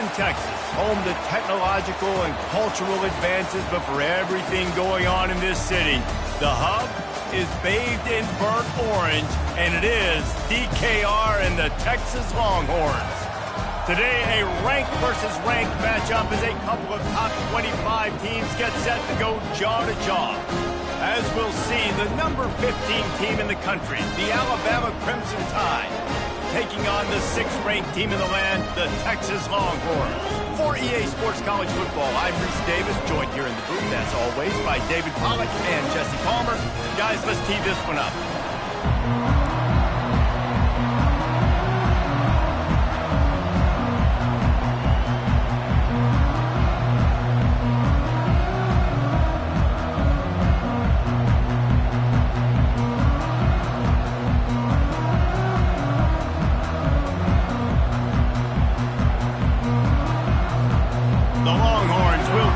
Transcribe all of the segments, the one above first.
Houston, Texas, home to technological and cultural advances, but for everything going on in this city, the hub is bathed in burnt orange, and it is DKR and the Texas Longhorns. Today, a ranked versus ranked matchup as a couple of top 25 teams get set to go jaw-to-jaw. As we'll see, the number 15 team in the country, the Alabama Crimson Tide, taking on the 6th-ranked team in the land, the Texas Longhorns. For EA Sports College Football, I'm Reese Davis, joined here in the booth, as always, by David Pollack and Jesse Palmer. Guys, let's tee this one up.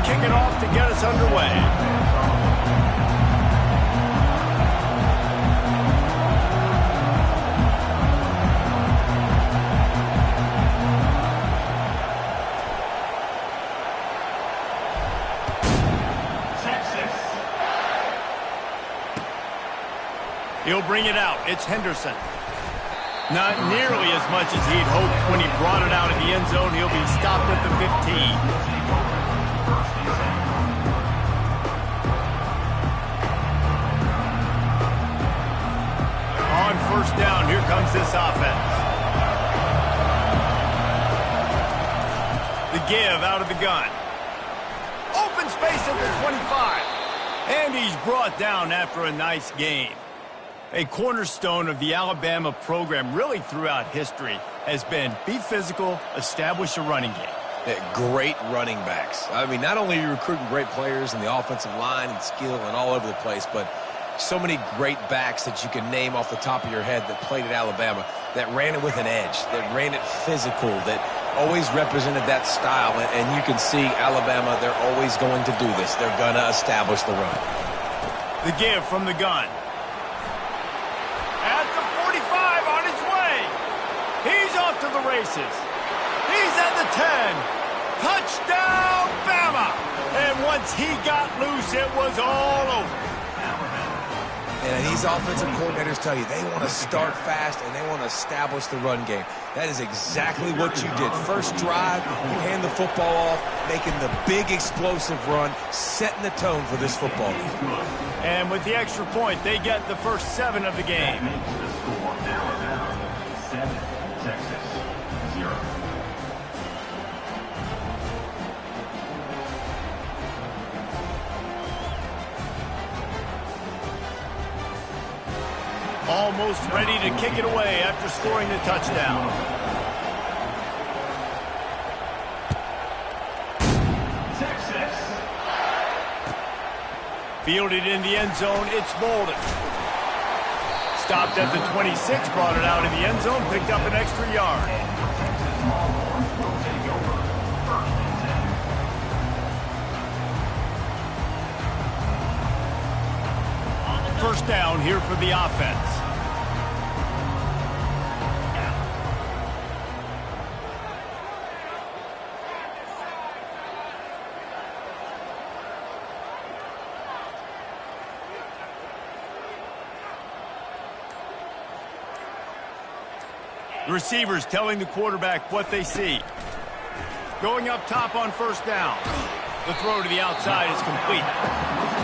Kick it off to get us underway. Texas. He'll bring it out. It's Henderson. Not nearly as much as he'd hoped when he brought it out of the end zone. He'll be stopped at the 15. On first down, here comes this offense. The give out of the gun. Open space at the 25. And he's brought down after a nice gain. A cornerstone of the Alabama program really throughout history has been be physical, establish a running game. Great running backs. I mean, not only are you recruiting great players in the offensive line and skill and all over the place, but so many great backs that you can name off the top of your head that played at Alabama, that ran it with an edge, that ran it physical, that always represented that style. And you can see Alabama, they're always going to do this. They're going to establish the run. The give from the gun. At the 45, on his way. He's off to the races. He's at the 10. Touchdown, Bama! And once he got loose, it was all over. And these offensive coordinators tell you they want to start fast and they want to establish the run game. That is exactly what you did. First drive, you hand the football off, making the big explosive run, setting the tone for this football game. And with the extra point, they get the first 7 of the game. The score, Alabama 7, Texas 0. Almost ready to kick it away after scoring the touchdown. Texas. Fielded in the end zone, it's Bolden. Stopped at the 26, brought it out of the end zone, picked up an extra yard. First down here for the offense. The receivers telling the quarterback what they see. Going up top on first down. The throw to the outside is complete.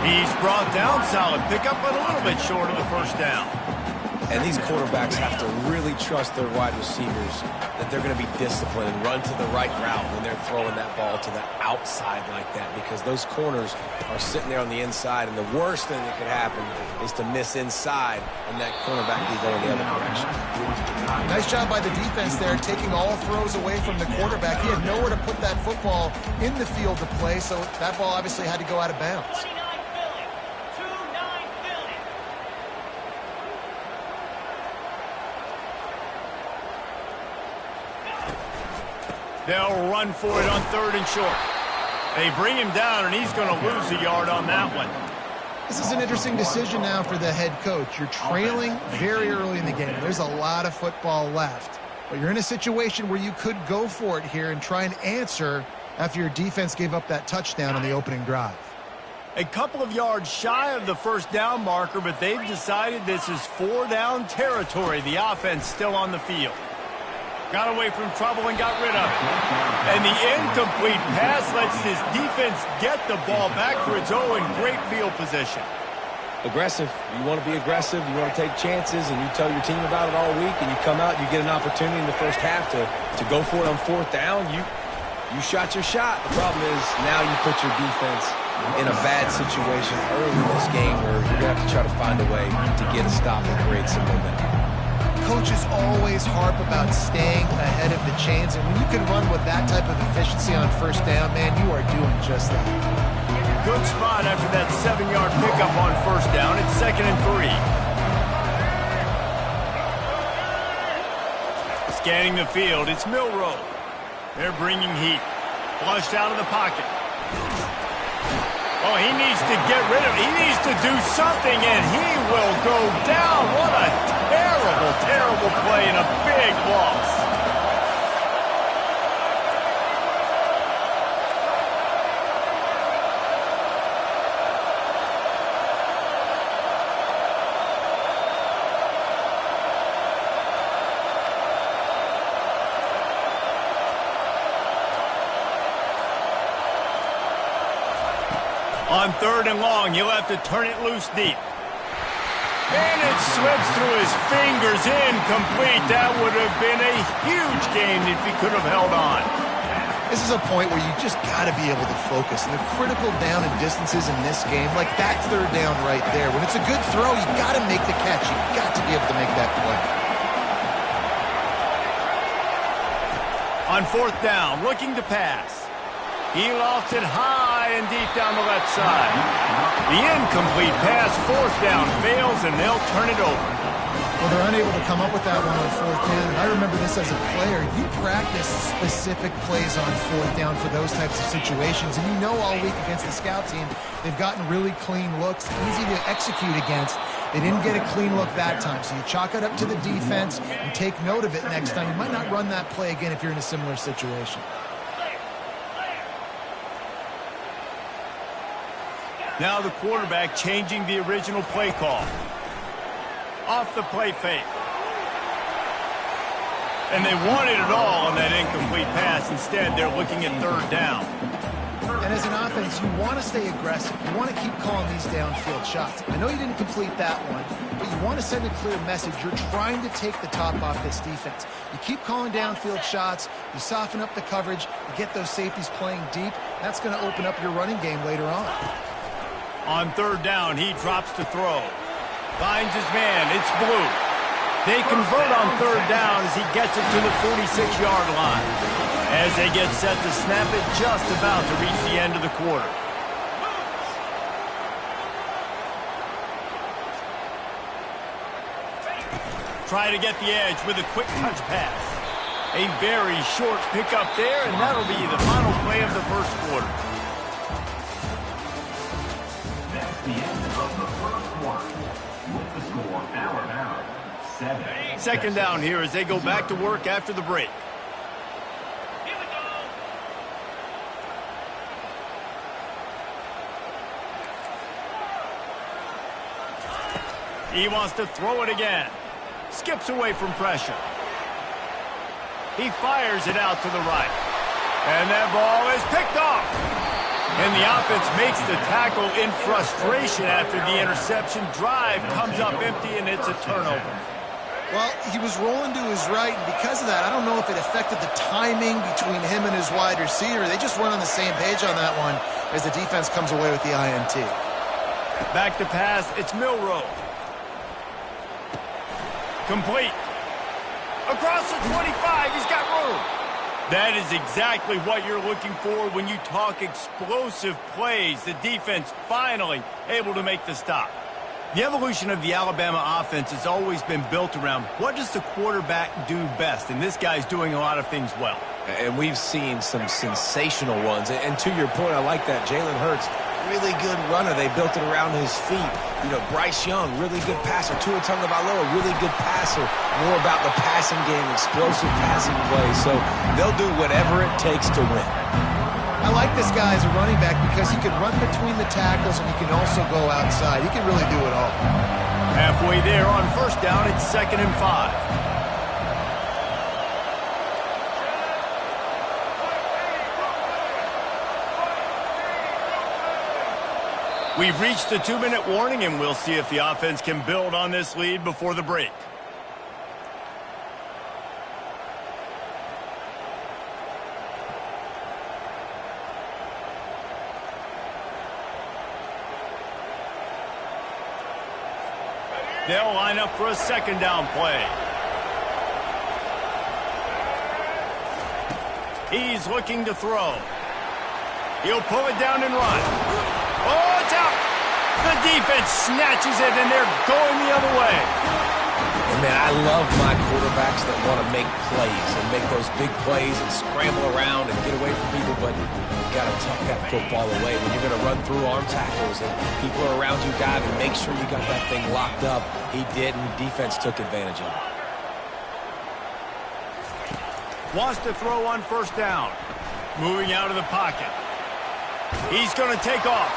He's brought down, solid pickup, but a little bit short of the first down. And these quarterbacks have to really trust their wide receivers that they're going to be disciplined and run to the right route when they're throwing that ball to the outside like that, because those corners are sitting there on the inside, and the worst thing that could happen is to miss inside and that cornerback be going the other direction. Nice job by the defense there, taking all throws away from the quarterback. He had nowhere to put that football in the field to play, so that ball obviously had to go out of bounds. They'll run for it on third and short. They bring him down, and he's going to lose a yard on that one. This is an interesting decision now for the head coach. You're trailing very early in the game. There's a lot of football left. But you're in a situation where you could go for it here and try and answer after your defense gave up that touchdown on the opening drive. A couple of yards shy of the first down marker, but they've decided this is 4-down territory. The offense still on the field. Got away from trouble and got rid of it. And the incomplete pass lets this defense get the ball back for its own great field position. Aggressive. You want to be aggressive. You want to take chances, and you tell your team about it all week, and you come out, you get an opportunity in the first half to go for it on fourth down. You shot your shot. The problem is now you put your defense in a bad situation early in this game where you're going to have to try to find a way to get a stop and create some momentum. Coaches always harp about staying ahead of the chains, and when you can run with that type of efficiency on first down, man, you are doing just that. Good spot after that 7-yard pickup on first down. It's 2nd and 3. Scanning the field, it's Milroe. They're bringing heat. Flushed out of the pocket. Oh, he needs to get rid of it. He needs to do something, and he will go down. What a terrible, terrible play and a big loss. On 3rd and long, he'll have to turn it loose deep. And it slips through his fingers, incomplete. That would have been a huge game if he could have held on. This is a point where you just got to be able to focus. And the critical down and distances in this game, like that 3rd down right there, when it's a good throw, you got to make the catch. You got to be able to make that play. On 4th down, looking to pass. He lofts it high and deep down the left side. The incomplete pass, 4th down, fails, and they'll turn it over. Well, they're unable to come up with that one on 4th down. And I remember this as a player. You practice specific plays on 4th down for those types of situations. And you know all week against the scout team, they've gotten really clean looks, easy to execute against. They didn't get a clean look that time. So you chalk it up to the defense and take note of it next time. You might not run that play again if you're in a similar situation. Now the quarterback changing the original play call. Off the play fake. And they wanted it all on that incomplete pass. Instead, they're looking at 3rd down. And as an offense, you want to stay aggressive. You want to keep calling these downfield shots. I know you didn't complete that one, but you want to send a clear message. You're trying to take the top off this defense. You keep calling downfield shots. You soften up the coverage. You get those safeties playing deep. That's going to open up your running game later on. On 3rd down, he drops to throw. Finds his man. It's Blue. They convert on 3rd down as he gets it to the 46-yard line. As they get set to snap it, just about to reach the end of the quarter. Try to get the edge with a quick touch pass. A very short pickup there, and that'll be the final play of the first quarter. That's the end of the first quarter. With the score, Alabama 7. 2nd down here as they go back to work after the break. He wants to throw it again. Skips away from pressure. He fires it out to the right. And that ball is picked off. And the offense makes the tackle in frustration after the interception. Drive comes up empty, and it's a turnover. Well, he was rolling to his right, and because of that, I don't know if it affected the timing between him and his wide receiver. They just weren't on the same page on that one as the defense comes away with the INT. Back to pass, it's Milroe. Complete. Across the 25, he's got room. That is exactly what you're looking for when you talk explosive plays. The defense finally able to make the stop. The evolution of the Alabama offense has always been built around what does the quarterback do best, and this guy's doing a lot of things well. And we've seen some sensational ones. And to your point, I like that. Jalen Hurts really good runner. They built it around his feet. You know, Bryce Young, really good passer. Tua Tagovailoa, really good passer. More about the passing game, explosive passing plays. So they'll do whatever it takes to win. I like this guy as a running back because he can run between the tackles and he can also go outside. He can really do it all. Halfway there on first down, it's 2nd and 5. We've reached the 2-minute warning, and we'll see if the offense can build on this lead before the break. They'll line up for a 2nd down play. He's looking to throw. He'll pull it down and run. Oh, it's out. The defense snatches it, and they're going the other way. And man, I love my quarterbacks that want to make plays and make those big plays and scramble around and get away from people, but you got to tuck that football away when you're going to run through arm tackles and people are around you diving. Make sure you got that thing locked up. He did, and the defense took advantage of it. Wants to throw on first down. Moving out of the pocket. He's going to take off.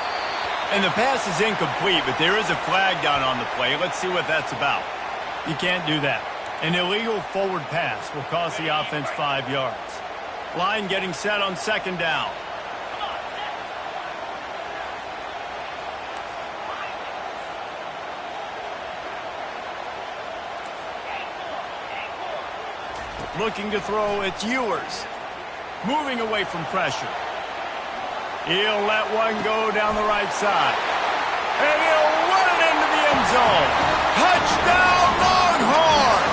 And the pass is incomplete, but there is a flag down on the play. Let's see what that's about. You can't do that. An illegal forward pass will cost the offense 5 yards. Line getting set on 2nd down. Looking to throw, it's Ewers. Moving away from pressure. He'll let one go down the right side. And he'll run it into the end zone. Touchdown, Longhorns!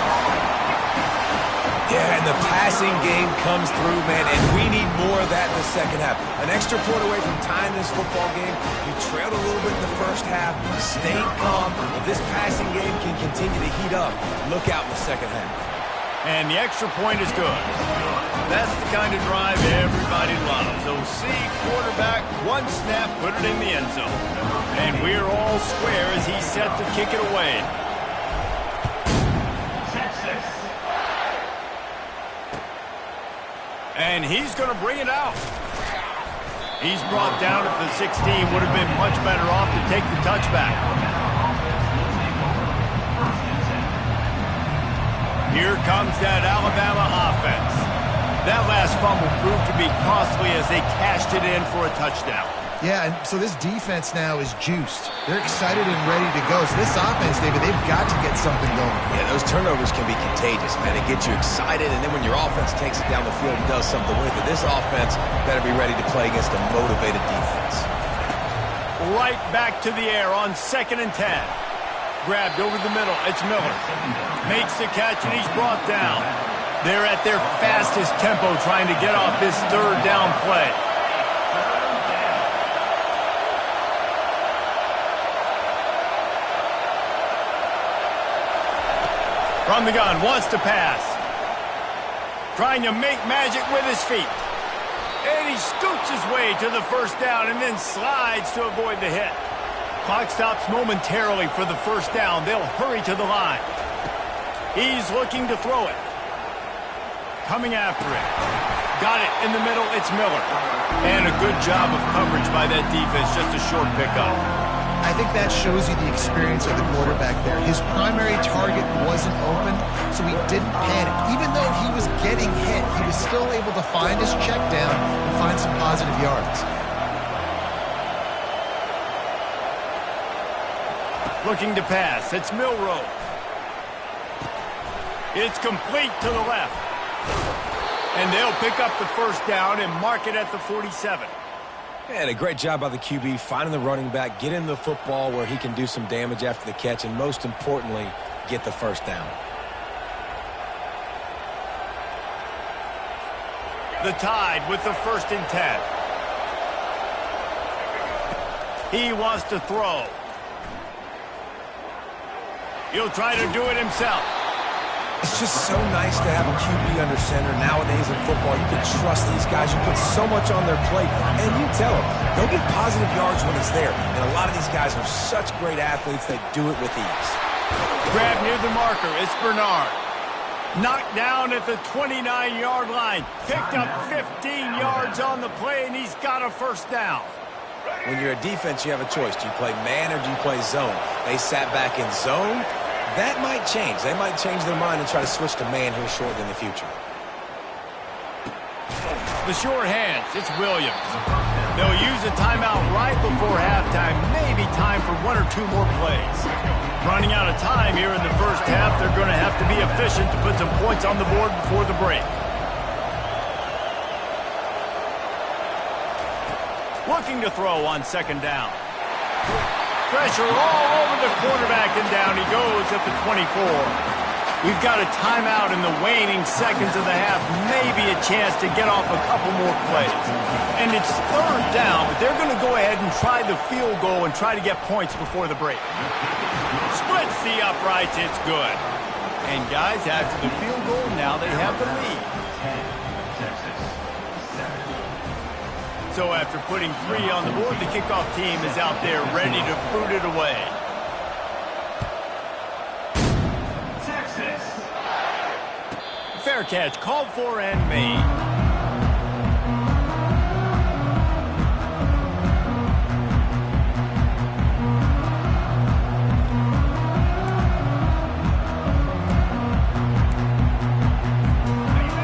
Yeah, and the passing game comes through, man, and we need more of that in the second half. An extra point away from tying this football game. You trailed a little bit in the first half, stayed calm. If this passing game can continue to heat up, look out in the second half. And the extra point is good. That's the kind of drive everybody loves. OC quarterback, one snap, put it in the end zone. And we're all square as he's set to kick it away. And he's going to bring it out. He's brought down at the 16. Would have been much better off to take the touchback. Here comes that Alabama offense. That last fumble proved to be costly as they cashed it in for a touchdown. Yeah, and so this defense now is juiced. They're excited and ready to go. So this offense, David, they've got to get something going. Yeah, those turnovers can be contagious, man. It gets you excited, and then when your offense takes it down the field and does something with it, this offense better be ready to play against a motivated defense. Right back to the air on 2nd and 10. Grabbed over the middle. It's Miller. Makes the catch, and he's brought down. They're at their fastest tempo trying to get off this 3rd down play. From the gun, wants to pass. Trying to make magic with his feet. And he scoots his way to the 1st down and then slides to avoid the hit. Clock stops momentarily for the 1st down. They'll hurry to the line. He's looking to throw it. Coming after it. Got it in the middle. It's Miller. And a good job of coverage by that defense. Just a short pickup. I think that shows you the experience of the quarterback there. His primary target wasn't open, so he didn't panic. Even though he was getting hit, he was still able to find his check down and find some positive yards. Looking to pass. It's Milroe. It's complete to the left. And they'll pick up the 1st down and mark it at the 47. And a great job by the QB finding the running back, getting the football where he can do some damage after the catch, and most importantly, get the 1st down. The Tide with the 1st and 10. He wants to throw. He'll try to do it himself. It's just so nice to have a QB under center. Nowadays in football, you can trust these guys. You put so much on their plate, and you tell them, go get positive yards when it's there. And a lot of these guys are such great athletes, they do it with ease. Grab near the marker. It's Bernard. Knocked down at the 29-yard line. Picked up 15 yards on the play, and he's got a first down. When you're a defense, you have a choice. Do you play man or do you play zone? They sat back in zone. That might change. They might change their mind and try to switch to man here shortly in the future. The short hands. It's Williams. They'll use a timeout right before halftime. Maybe time for one or two more plays. Running out of time here in the first half. They're going to have to be efficient to put some points on the board before the break. Looking to throw on second down. Pressure all over the quarterback, and down he goes at the 24. We've got a timeout in the waning seconds of the half. Maybe a chance to get off a couple more plays. And it's third down, but they're going to go ahead and try the field goal and try to get points before the break. Splits the uprights. It's good. And guys, after the field goal, now they have the lead. So after putting 3 on the board, the kickoff team is out there ready to boot it away. Texas. Fair catch called for and made.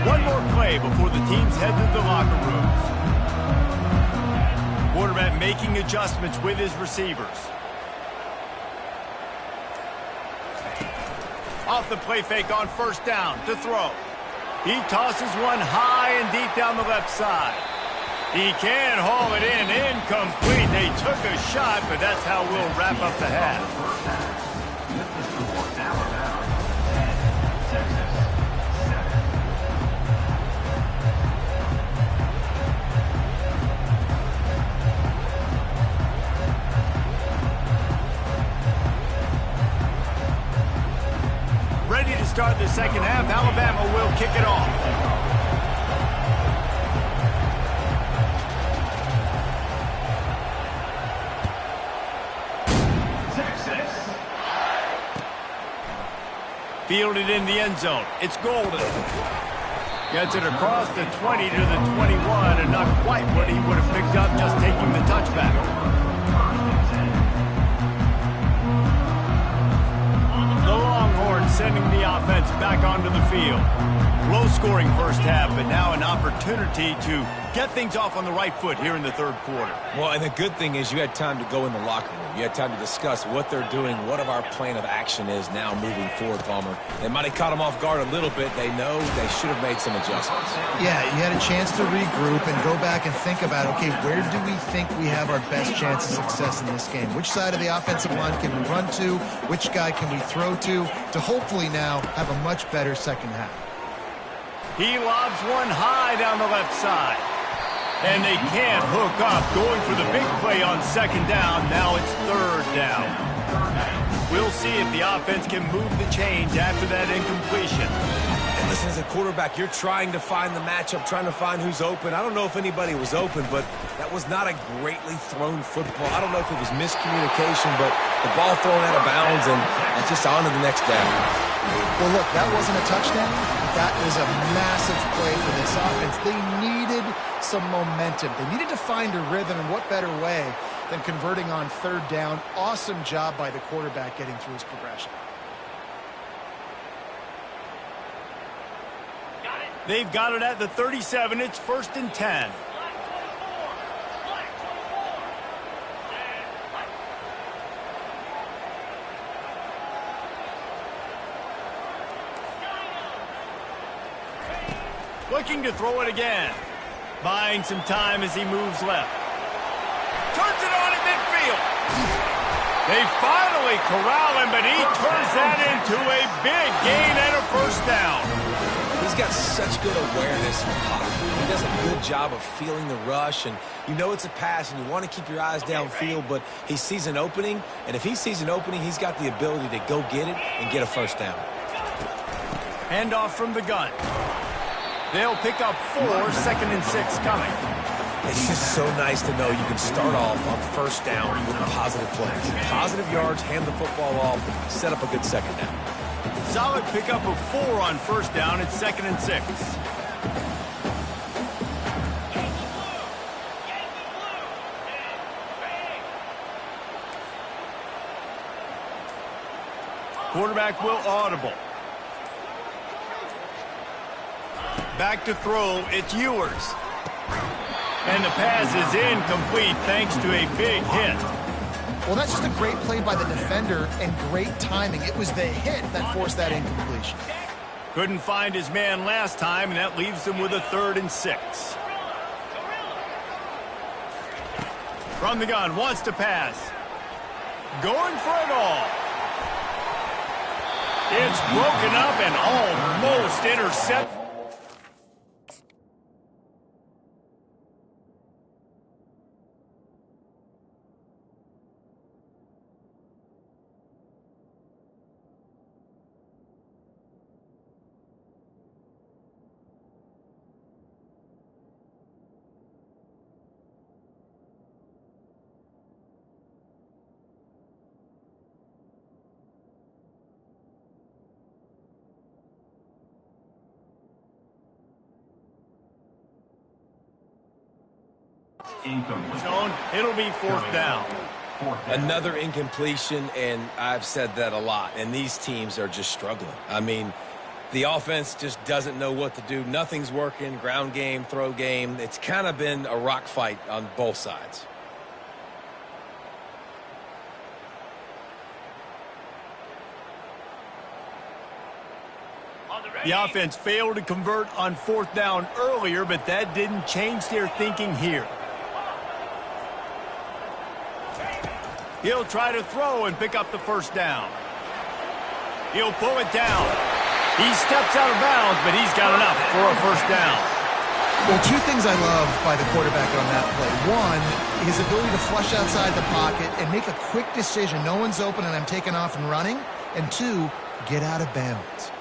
One more play before the teams head to the locker rooms. Quarterback making adjustments with his receivers. Off the play fake on first down to throw. He tosses one high and deep down the left side. He can haul it in. Incomplete. They took a shot, but that's how we'll wrap up the half. With the score, Alabama 10, Texas 7. Ready to start the second half. Alabama will kick it off. Texas. Fielded in the end zone. It's Golden. Gets it across the 20 to the 21, and not quite what he would have picked up just taking the touchback. The Longhorns sending the offense back onto the field. Low-scoring first half, but now an opportunity to get things off on the right foot here in the third quarter. Well, and the good thing is you had time to go in the locker room. You had time to discuss what they're doing, what our plan of action is now moving forward, Palmer. They might have caught them off guard a little bit. They know they should have made some adjustments. Yeah, you had a chance to regroup and go back and think about, okay, where do we think we have our best chance of success in this game? Which side of the offensive line can we run to? Which guy can we throw to hopefully now have a much better second half? He lobs one high down the left side. And they can't hook up, going for the big play on second down. Now it's third down. We'll see if the offense can move the chains after that incompletion. And listen, as a quarterback, you're trying to find the matchup, trying to find who's open. I don't know if anybody was open, but that was not a greatly thrown football. I don't know if it was miscommunication, but the ball thrown out of bounds, and it's just on to the next down. Well, look, that wasn't a touchdown. That was a massive play for this offense. They needed some momentum. They needed to find a rhythm, and what better way than converting on third down. Awesome job by the quarterback getting through his progression. They've got it at the 37. It's 1st and 10. Looking to throw it again. Buying some time as he moves left. Turns it on at midfield. They finally corral him, but he turns that into a big gain and a first down. He's got such good awareness in the pocket. He does a good job of feeling the rush, and you know it's a pass, and you want to keep your eyes downfield, but he sees an opening, and if he sees an opening, he's got the ability to go get it and get a first down. Handoff from the gun. They'll pick up 4, 2nd and 6 coming. It's just so nice to know you can start off on first down with positive plays. Positive yards, hand the football off, set up a good second down. Solid pickup of 4 on first down. It's 2nd and 6. Quarterback will audible. Back to throw, it's Ewers. And the pass is incomplete thanks to a big hit. Well, that's just a great play by the defender and great timing. It was the hit that forced that incompletion. Couldn't find his man last time, and that leaves him with a 3rd and 6. From the gun, wants to pass. Going for it all. It's broken up and almost intercepted. Zone, it'll be 4th down. Another incompletion, and I've said that a lot, and these teams are just struggling. I mean, the offense just doesn't know what to do. Nothing's working, ground game, throw game. It's kind of been a rock fight on both sides. The offense failed to convert on 4th down earlier, but that didn't change their thinking here. He'll try to throw and pick up the first down. He'll pull it down. He steps out of bounds, but he's got enough for a first down. Well, 2 things I love by the quarterback on that play. 1, his ability to flush outside the pocket and make a quick decision. No one's open and I'm taking off and running. And 2, get out of bounds.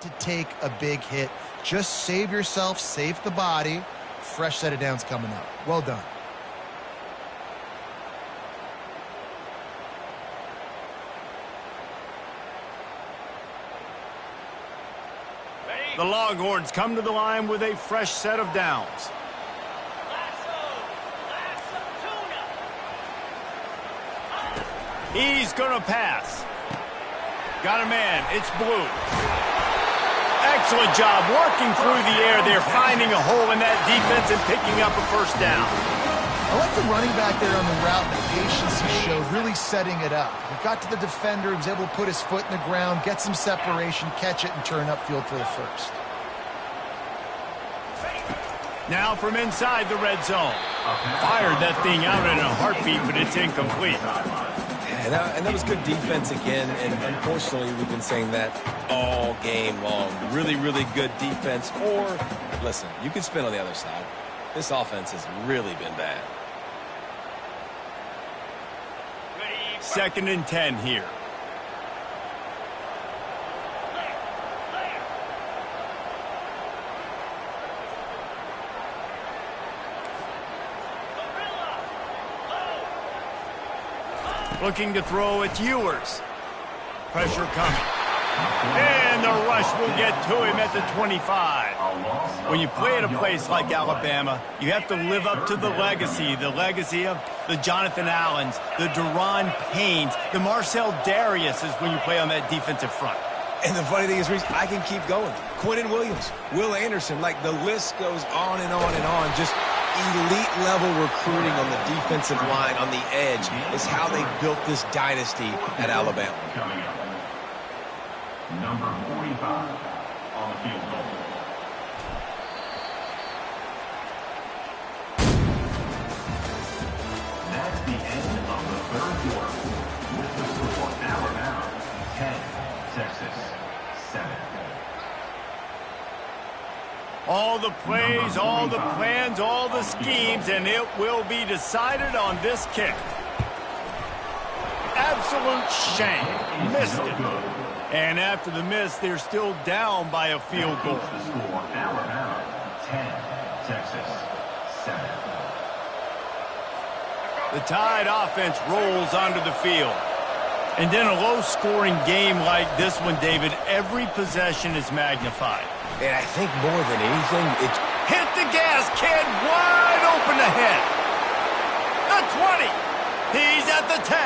To take a big hit. Just save yourself, save the body. Fresh set of downs coming up. Well done. The Longhorns come to the line with a fresh set of downs. He's going to pass. Got a man. It's Blue. Excellent job working through the air. They're finding a hole in that defense and picking up a first down. I like the running back there on the route, the patience he showed, really setting it up. He got to the defender, he was able to put his foot in the ground, get some separation, catch it, and turn upfield for the first. Now from inside the red zone. Fired that thing out in a heartbeat, but it's incomplete. And that was good defense again, and unfortunately we've been saying that all game long. Really, really good defense. Or, listen, you could spin on the other side. This offense has really been bad. 2nd and 10 here. Looking to throw, it's Ewers. Pressure coming. And the rush will get to him at the 25. When you play at a place like Alabama, you have to live up to the legacy of the Jonathan Allens, the Deron Paynes, the Marcel Dariuses when you play on that defensive front. And the funny thing is, Reese, I can keep going. Quentin Williams, Will Anderson, like the list goes on and on and on. Just elite level recruiting on the defensive line, on the edge, is how they built this dynasty at Alabama. Coming up, number 45 on the field goal. That's the end of the third quarter. With the score, Alabama 10, Texas 7. All the plays, all the plans, all the schemes, and it will be decided on this kick. Absolute shame. Missed it. And after the miss, they're still down by a field goal. The score, Alabama 10, Texas 7. The Tide offense rolls onto the field. And in a low-scoring game like this one, David, every possession is magnified. And I think more than anything, it's... Hit the gas, kid! Wide open ahead! The 20! He's at the 10!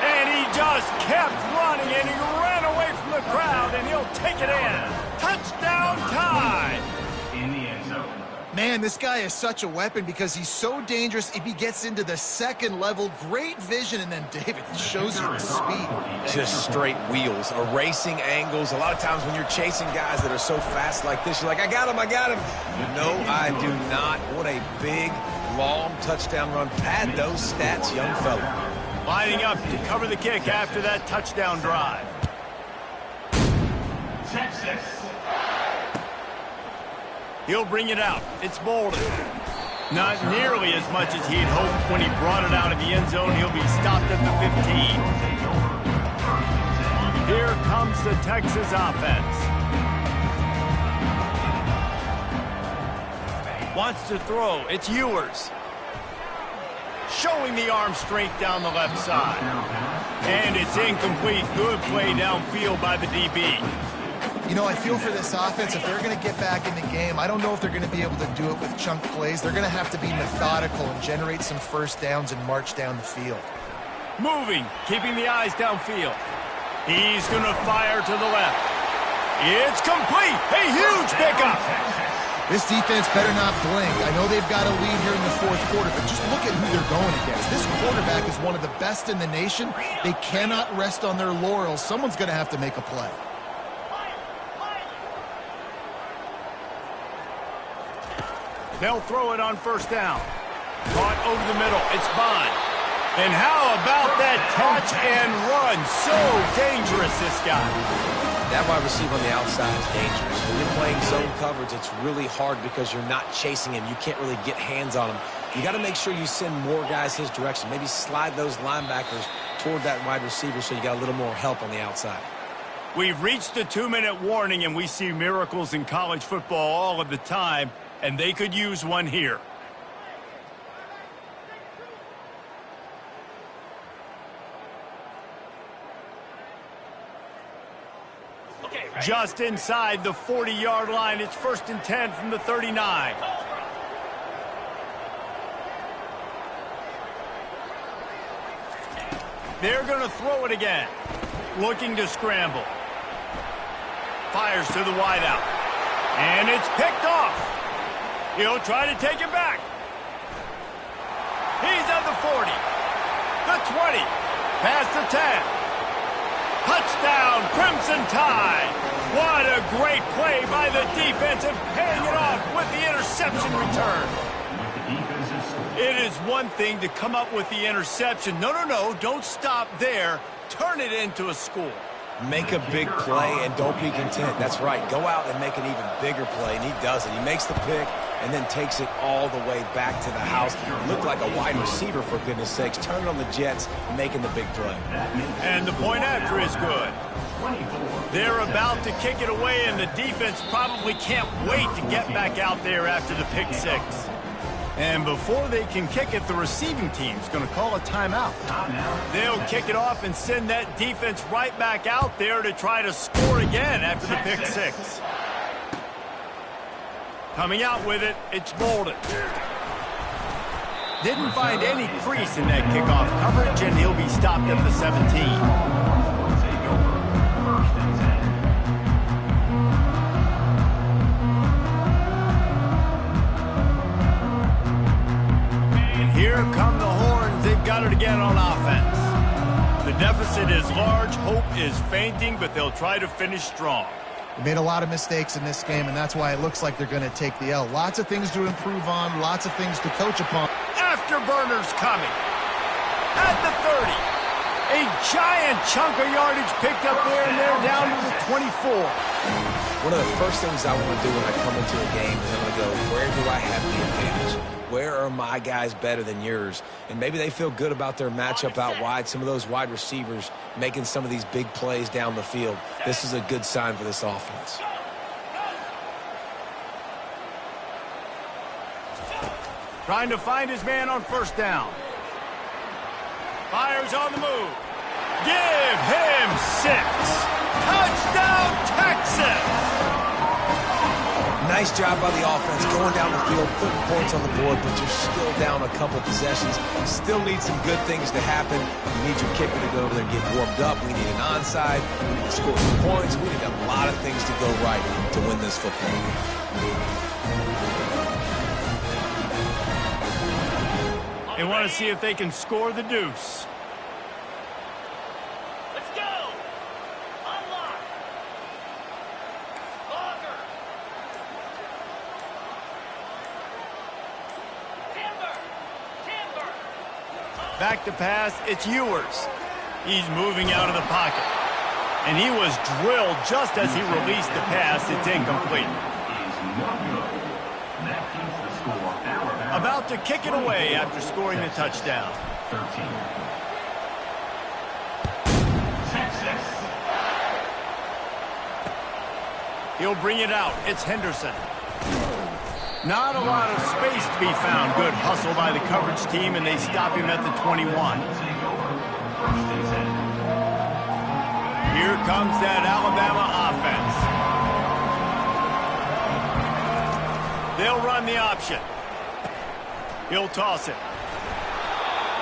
And he just kept running, and he ran away from the crowd, and he'll take it in. Touchdown, Tide! In the end zone. Man, this guy is such a weapon because he's so dangerous if he gets into the second level. Great vision, and then David shows you the speed. Just straight wheels, erasing angles. A lot of times when you're chasing guys that are so fast like this, you're like, I got him, I got him. No, I do not. What a big, long touchdown run. Pad those stats, young fella. Lining up to cover the kick after that touchdown drive. Texas. He'll bring it out. It's Bolden. Not nearly as much as he'd hoped when he brought it out of the end zone. He'll be stopped at the 15. Here comes the Texas offense. Wants to throw. It's Ewers. Showing the arm strength down the left side. And it's incomplete. Good play downfield by the DB. You know, I feel for this offense, if they're going to get back in the game, I don't know if they're going to be able to do it with chunk plays. They're going to have to be methodical and generate some first downs and march down the field. Moving, keeping the eyes downfield. He's going to fire to the left. It's complete. A huge pickup. This defense better not blink. I know they've got a lead here in the fourth quarter, but just look at who they're going against. This quarterback is one of the best in the nation. They cannot rest on their laurels. Someone's going to have to make a play. They'll throw it on first down. Caught over the middle. It's Bond. And how about that catch and run? So dangerous, this guy. That wide receiver on the outside is dangerous. When you're playing zone coverage, it's really hard because you're not chasing him. You can't really get hands on him. You got to make sure you send more guys his direction. Maybe slide those linebackers toward that wide receiver so you got a little more help on the outside. We've reached the 2-minute warning, and we see miracles in college football all of the time, and they could use one here. Just inside the 40-yard line. It's 1st and 10 from the 39. They're going to throw it again. Looking to scramble. Fires to the wideout. And it's picked off. He'll try to take it back. He's at the 40. The 20. Past the 10. Touchdown, Crimson Tide. What a great play by the defense and paying it off with the interception return. It is one thing to come up with the interception. No, don't stop there. Turn it into a score. Make a big play and don't be content. That's right. Go out and make an even bigger play, and he does it. He makes the pick and then takes it all the way back to the house. Looked like a wide receiver, for goodness sakes. Turn it on the Jets, making the big play. And the point after is good. They're about to kick it away, and the defense probably can't wait to get back out there after the pick six. And before they can kick it, the receiving team's going to call a timeout. They'll kick it off and send that defense right back out there to try to score again after the pick six. Coming out with it, it's Bolden. Didn't find any crease in that kickoff coverage, and he'll be stopped at the 17. got it again on offense. The deficit is large, hope is fainting, but they'll try to finish strong. They made a lot of mistakes in this game, and that's why it looks like they're going to take the L. Lots of things to improve on, lots of things to coach upon. Afterburners coming. At the 30. A giant chunk of yardage picked up there, and they're down to the 24. One of the first things I want to do when I come into a game is I'm going to go, where do I have the advantage? Where are my guys better than yours? And maybe they feel good about their matchup out wide, some of those wide receivers making some of these big plays down the field. This is a good sign for this offense. Trying to find his man on first down. Fires on the move. Give him 6. Touchdown, Texas! Nice job by the offense going down the field, putting points on the board, but you're still down a couple possessions. Still need some good things to happen. You need your kicker to go over there and get warmed up. We need an onside. We need to score some points. We need a lot of things to go right to win this football game. They want to see if they can score the deuce. Let's go! Unlock! Longer! Timber! Back to pass, it's Ewers. He's moving out of the pocket. And he was drilled just as he released the pass. It's incomplete. About to kick it away after scoring the touchdown. 13. Texas. He'll bring it out. It's Henderson. Not a lot of space to be found. Good hustle by the coverage team, and they stop him at the 21. Here comes that Alabama offense. They'll run the option. He'll toss it.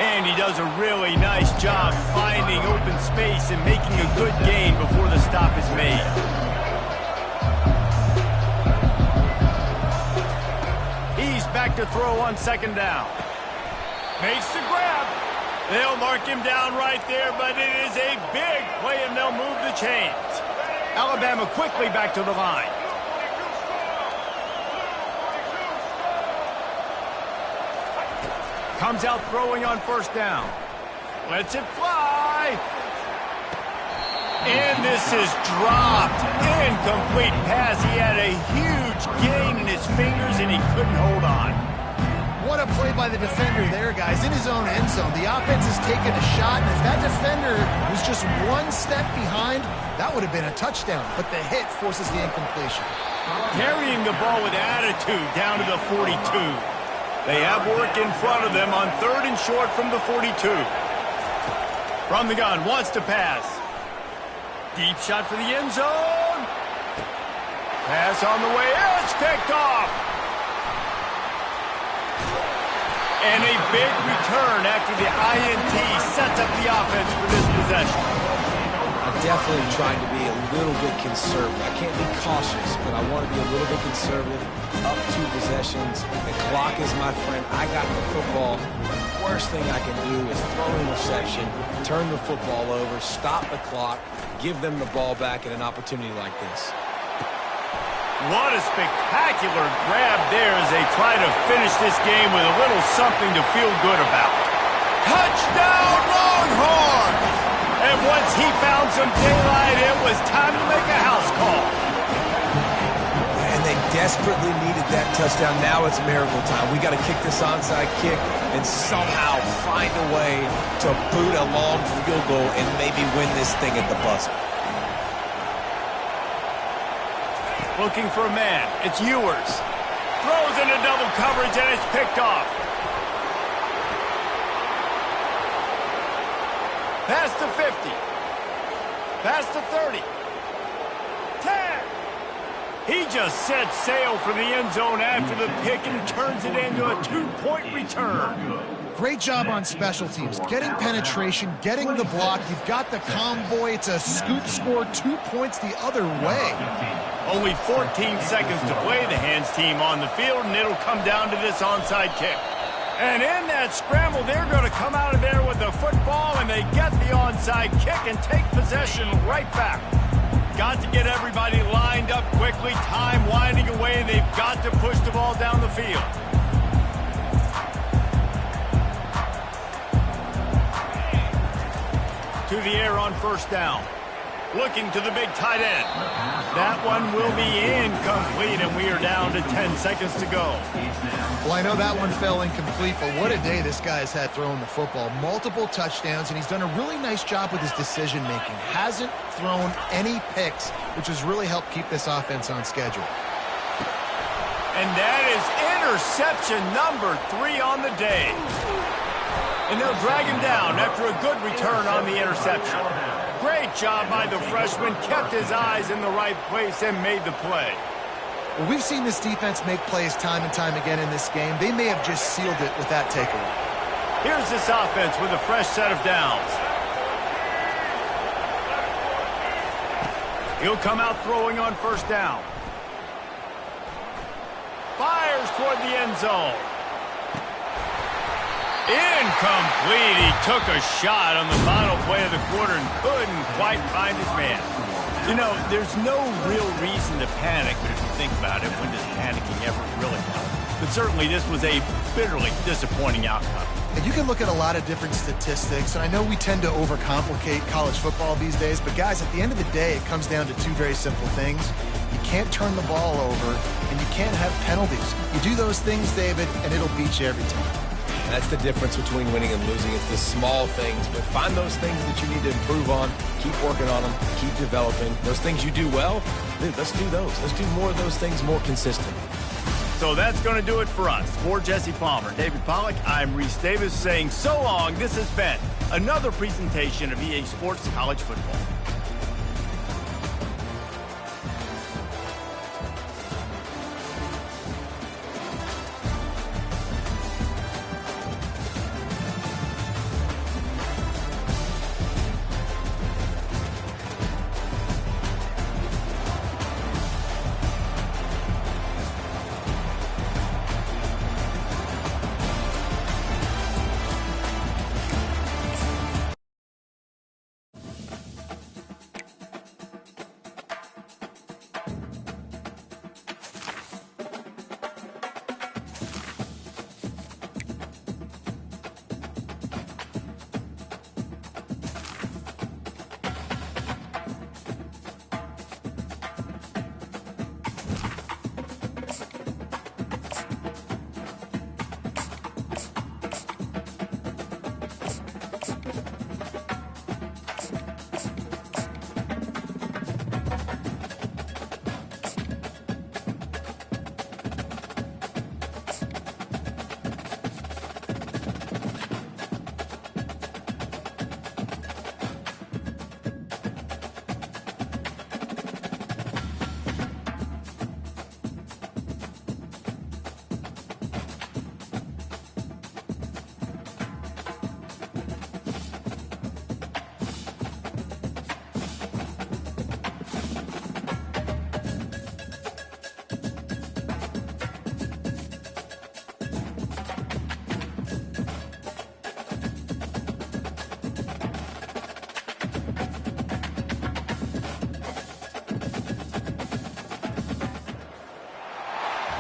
And he does a really nice job finding open space and making a good gain before the stop is made. He's back to throw on second down. Makes the grab. They'll mark him down right there, but it is a big play, and they'll move the chains. Alabama quickly back to the line. Comes out throwing on first down. Lets it fly. And this is dropped. Incomplete pass. He had a huge gain in his fingers, and he couldn't hold on. What a play by the defender there, guys. In his own end zone. The offense has taken a shot, and if that defender was just one step behind, that would have been a touchdown. But the hit forces the incompletion. Carrying the ball with attitude down to the 42. They have work in front of them on third and short from the 42. From the gun, wants to pass. Deep shot for the end zone. Pass on the way. It's picked off. And a big return after the INT sets up the offense for this possession. I'm definitely trying to be a little bit conservative. I can't be cautious, but I want to be a little bit conservative. Up 2 possessions. The clock is my friend. I got the football. The worst thing I can do is throw an interception, turn the football over, stop the clock, give them the ball back at an opportunity like this. What a spectacular grab there as they try to finish this game with a little something to feel good about. Touchdown, Longhorns! And once he found some daylight, it was time to make a house call. And they desperately needed that touchdown. Now it's miracle time. We got to kick this onside kick and somehow find a way to boot a long field goal and maybe win this thing at the buzzer. Looking for a man. It's Ewers. Throws into double coverage, and it's picked off. Past the 50. Past the 30. 10. He just set sail for the end zone after the pick and turns it into a 2-point return. Great job on special teams. Getting penetration, getting the block. You've got the convoy. It's a scoot score, 2 points the other way. Only 14 seconds to play. The hands team on the field, and it'll come down to this onside kick. And in that scramble, they're going to come out of there with the football, and they get the onside kick and take possession right back. Got to get everybody lined up quickly, time winding away, and they've got to push the ball down the field. To the air on first down. Looking to the big tight end. That one will be incomplete, and we are down to 10 seconds to go. Well, I know that one fell incomplete, but what a day this guy's had throwing the football. Multiple touchdowns, and he's done a really nice job with his decision-making. Hasn't thrown any picks, which has really helped keep this offense on schedule. And that is interception number 3 on the day. And they'll drag him down after a good return on the interception. Great job by the freshman, kept his eyes in the right place and made the play. Well, we've seen this defense make plays time and time again in this game. They may have just sealed it with that takeaway. Here's this offense with a fresh set of downs. He'll come out throwing on first down. Fires toward the end zone. Incomplete. He took a shot on the final play of the quarter and couldn't quite find his man. You know, there's no real reason to panic, but if you think about it, when does panicking ever really help? But certainly this was a bitterly disappointing outcome. And you can look at a lot of different statistics, and I know we tend to overcomplicate college football these days, but guys, at the end of the day, it comes down to 2 very simple things. You can't turn the ball over, and you can't have penalties. You do those things, David, and it'll beat you every time. That's the difference between winning and losing. It's the small things, but find those things that you need to improve on. Keep working on them. Keep developing. Those things you do well, dude, let's do those. Let's do more of those things more consistently. So that's going to do it for us. For Jesse Palmer, David Pollack, I'm Reese Davis saying so long. This has been another presentation of EA Sports College Football.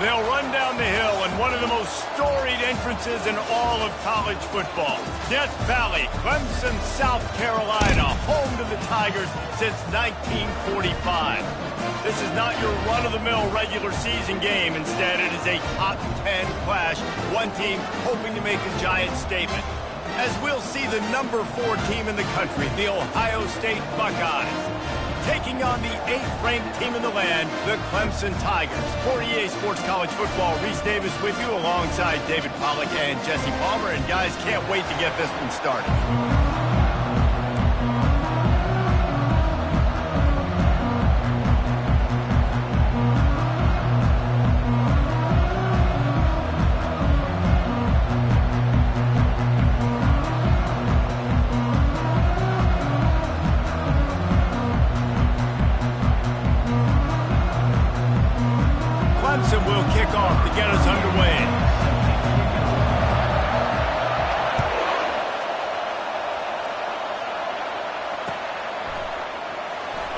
They'll run down the hill in one of the most storied entrances in all of college football. Death Valley, Clemson, South Carolina, home to the Tigers since 1945. This is not your run-of-the-mill regular season game. Instead, it is a top 10 clash, one team hoping to make a giant statement. As we'll see the number 4 team in the country, the Ohio State Buckeyes, taking on the 8th-ranked team in the land, the Clemson Tigers. For EA Sports College Football, Reese Davis with you alongside David Pollack and Jesse Palmer. And guys, can't wait to get this one started. Clemson will kick off to get us underway.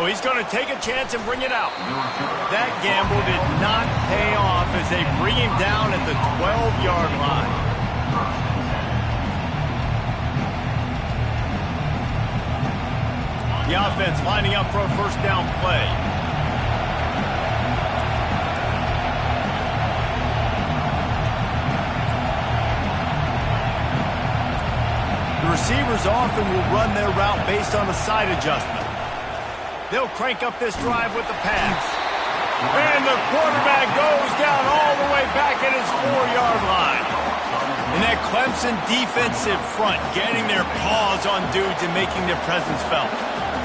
So he's going to take a chance and bring it out. That gamble did not pay off as they bring him down at the 12-yard line. The offense lining up for a first down play. The receivers often will run their route based on a side adjustment. They'll crank up this drive with the pass. And the quarterback goes down all the way back at his 4-yard line. And that Clemson defensive front getting their paws on dudes and making their presence felt.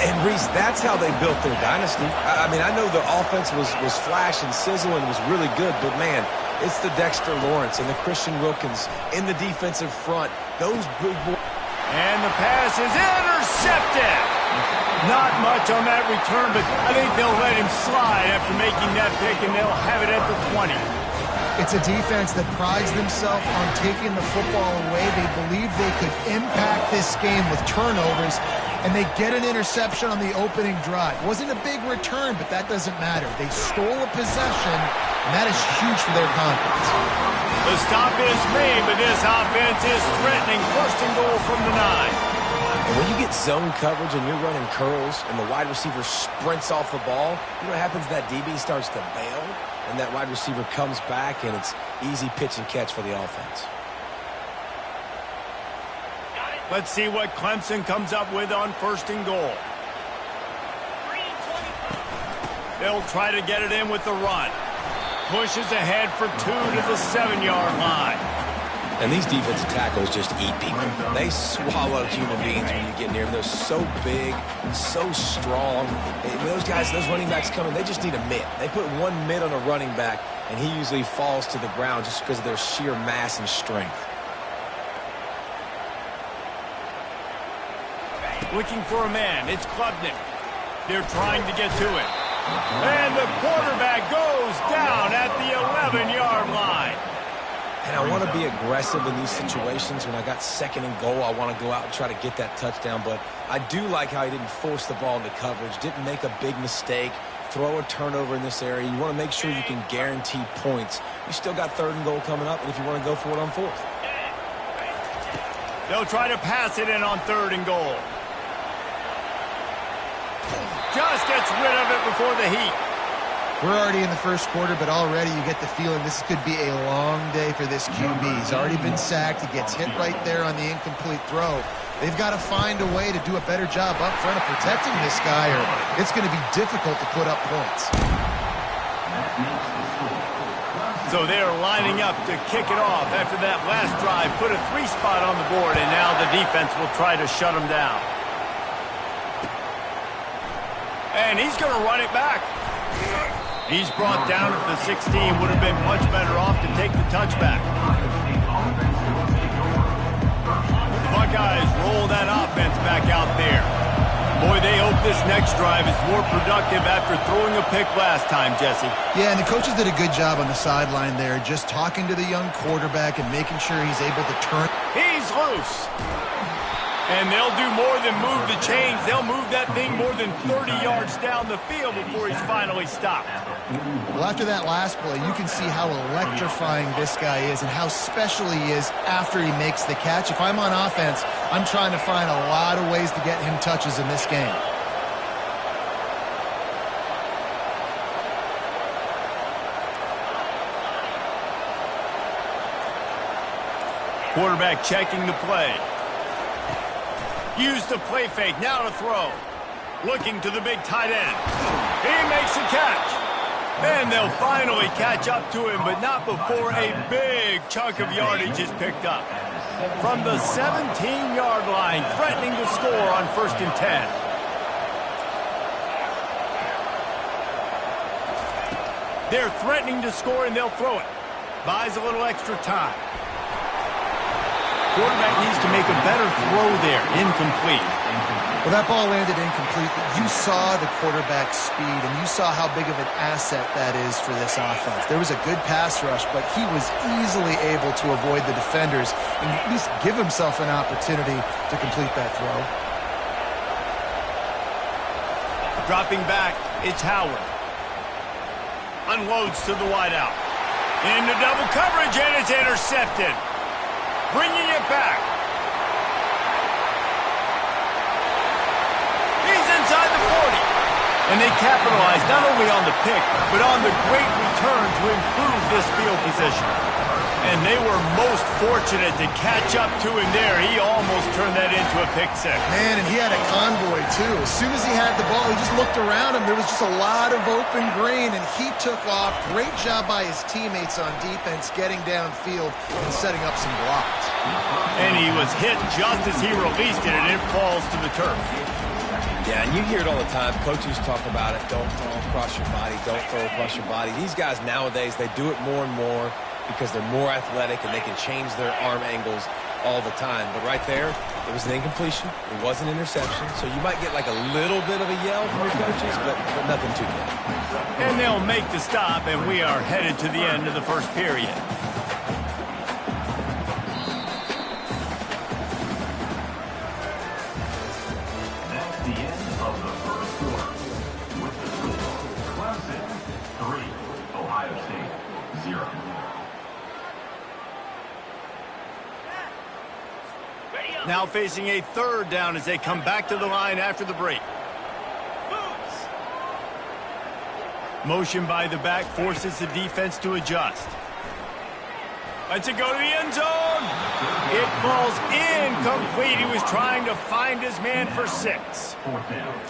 And, Reese, that's how they built their dynasty. I mean, I know the offense was flash and sizzle and was really good, but, man, it's the Dexter Lawrence and the Christian Wilkins in the defensive front. Those big boys. And the pass is intercepted. Not much on that return, but I think they'll let him slide after making that pick, and they'll have it at the 20. It's a defense that prides themselves on taking the football away. They believe they could impact this game with turnovers, and they get an interception on the opening drive. Wasn't a big return, but that doesn't matter. They stole a possession, and that is huge for their confidence. The stop is made, but this offense is threatening. First and goal from the 9. And when you get zone coverage and you're running curls and the wide receiver sprints off the ball, you know what happens? That DB starts to bail, and that wide receiver comes back, and it's easy pitch and catch for the offense. Let's see what Clemson comes up with on first and goal. They'll try to get it in with the run. Pushes ahead for 2 to the 7-yard line. And these defensive tackles just eat people. They swallow human beings when you get near them. They're so big, so strong. When those guys, those running backs come in, they just need a mitt. They put one mitt on a running back, and he usually falls to the ground just because of their sheer mass and strength. Looking for a man. It's Klubnik. They're trying to get to it. And the quarterback goes down at the 11-yard line. And I want to be aggressive in these situations. When I got second and goal, I want to go out and try to get that touchdown. But I do like how he didn't force the ball into coverage, didn't make a big mistake, throw a turnover in this area. You want to make sure you can guarantee points. You still got third and goal coming up, and if you want to go for it on fourth. They'll try to pass it in on third and goal. Just gets rid of it before the heat. We're already in the first quarter, but already you get the feeling this could be a long day for this QB. He's already been sacked. He gets hit right there on the incomplete throw. They've got to find a way to do a better job up front of protecting this guy, or it's going to be difficult to put up points. So they're lining up to kick it off after that last drive. Put a 3-spot on the board, and now the defense will try to shut him down. And he's going to run it back. He's brought down at the 16. Would have been much better off to take the touchback. The Buckeyes roll that offense back out there. Boy, they hope this next drive is more productive after throwing a pick last time, Jesse. Yeah, and the coaches did a good job on the sideline there, just talking to the young quarterback and making sure he's able to turn. He's loose. And they'll do more than move the chains. They'll move that thing more than 30 yards down the field before he's finally stopped. Well, after that last play, you can see how electrifying this guy is and how special he is after he makes the catch. If I'm on offense, I'm trying to find a lot of ways to get him touches in this game. Quarterback checking the play. Use the play fake, now to throw. Looking to the big tight end. He makes the catch. And they'll finally catch up to him, but not before a big chunk of yardage is picked up. From the 17-yard line, threatening to score on 1st and 10. They're threatening to score, and they'll throw it. Buys a little extra time. Quarterback needs to make a better throw there. Incomplete. Well, that ball landed incomplete. You saw the quarterback's speed, and you saw how big of an asset that is for this offense. There was a good pass rush, but he was easily able to avoid the defenders and at least give himself an opportunity to complete that throw. Dropping back, it's Howard. Unloads to the wideout. Into double coverage, and it's intercepted. Bringing it back. He's inside the 40. And they capitalize not only on the pick, but on the great return to improve this field position. And they were most fortunate to catch up to him there. He almost turned that into a pick six. Man, and he had a convoy, too. As soon as he had the ball, he just looked around him. There was just a lot of open green, and he took off. Great job by his teammates on defense, getting downfield and setting up some blocks. And he was hit just as he released it, and it falls to the turf. Yeah, and you hear it all the time. Coaches talk about it. Don't throw across your body. Don't throw across your body. These guys nowadays, they do it more and more because they're more athletic and they can change their arm angles all the time. But right there, it was an incompletion. It was an interception. So you might get like a little bit of a yell from your coaches, but nothing too big. And they'll make the stop, and we are headed to the end of the first period. The end of the first quarter. With the score, Clemson 3, Ohio State 0. Now facing a third down as they come back to the line after the break. Motion by the back forces the defense to adjust. Lets it go to the end zone. It falls incomplete. He was trying to find his man for 6.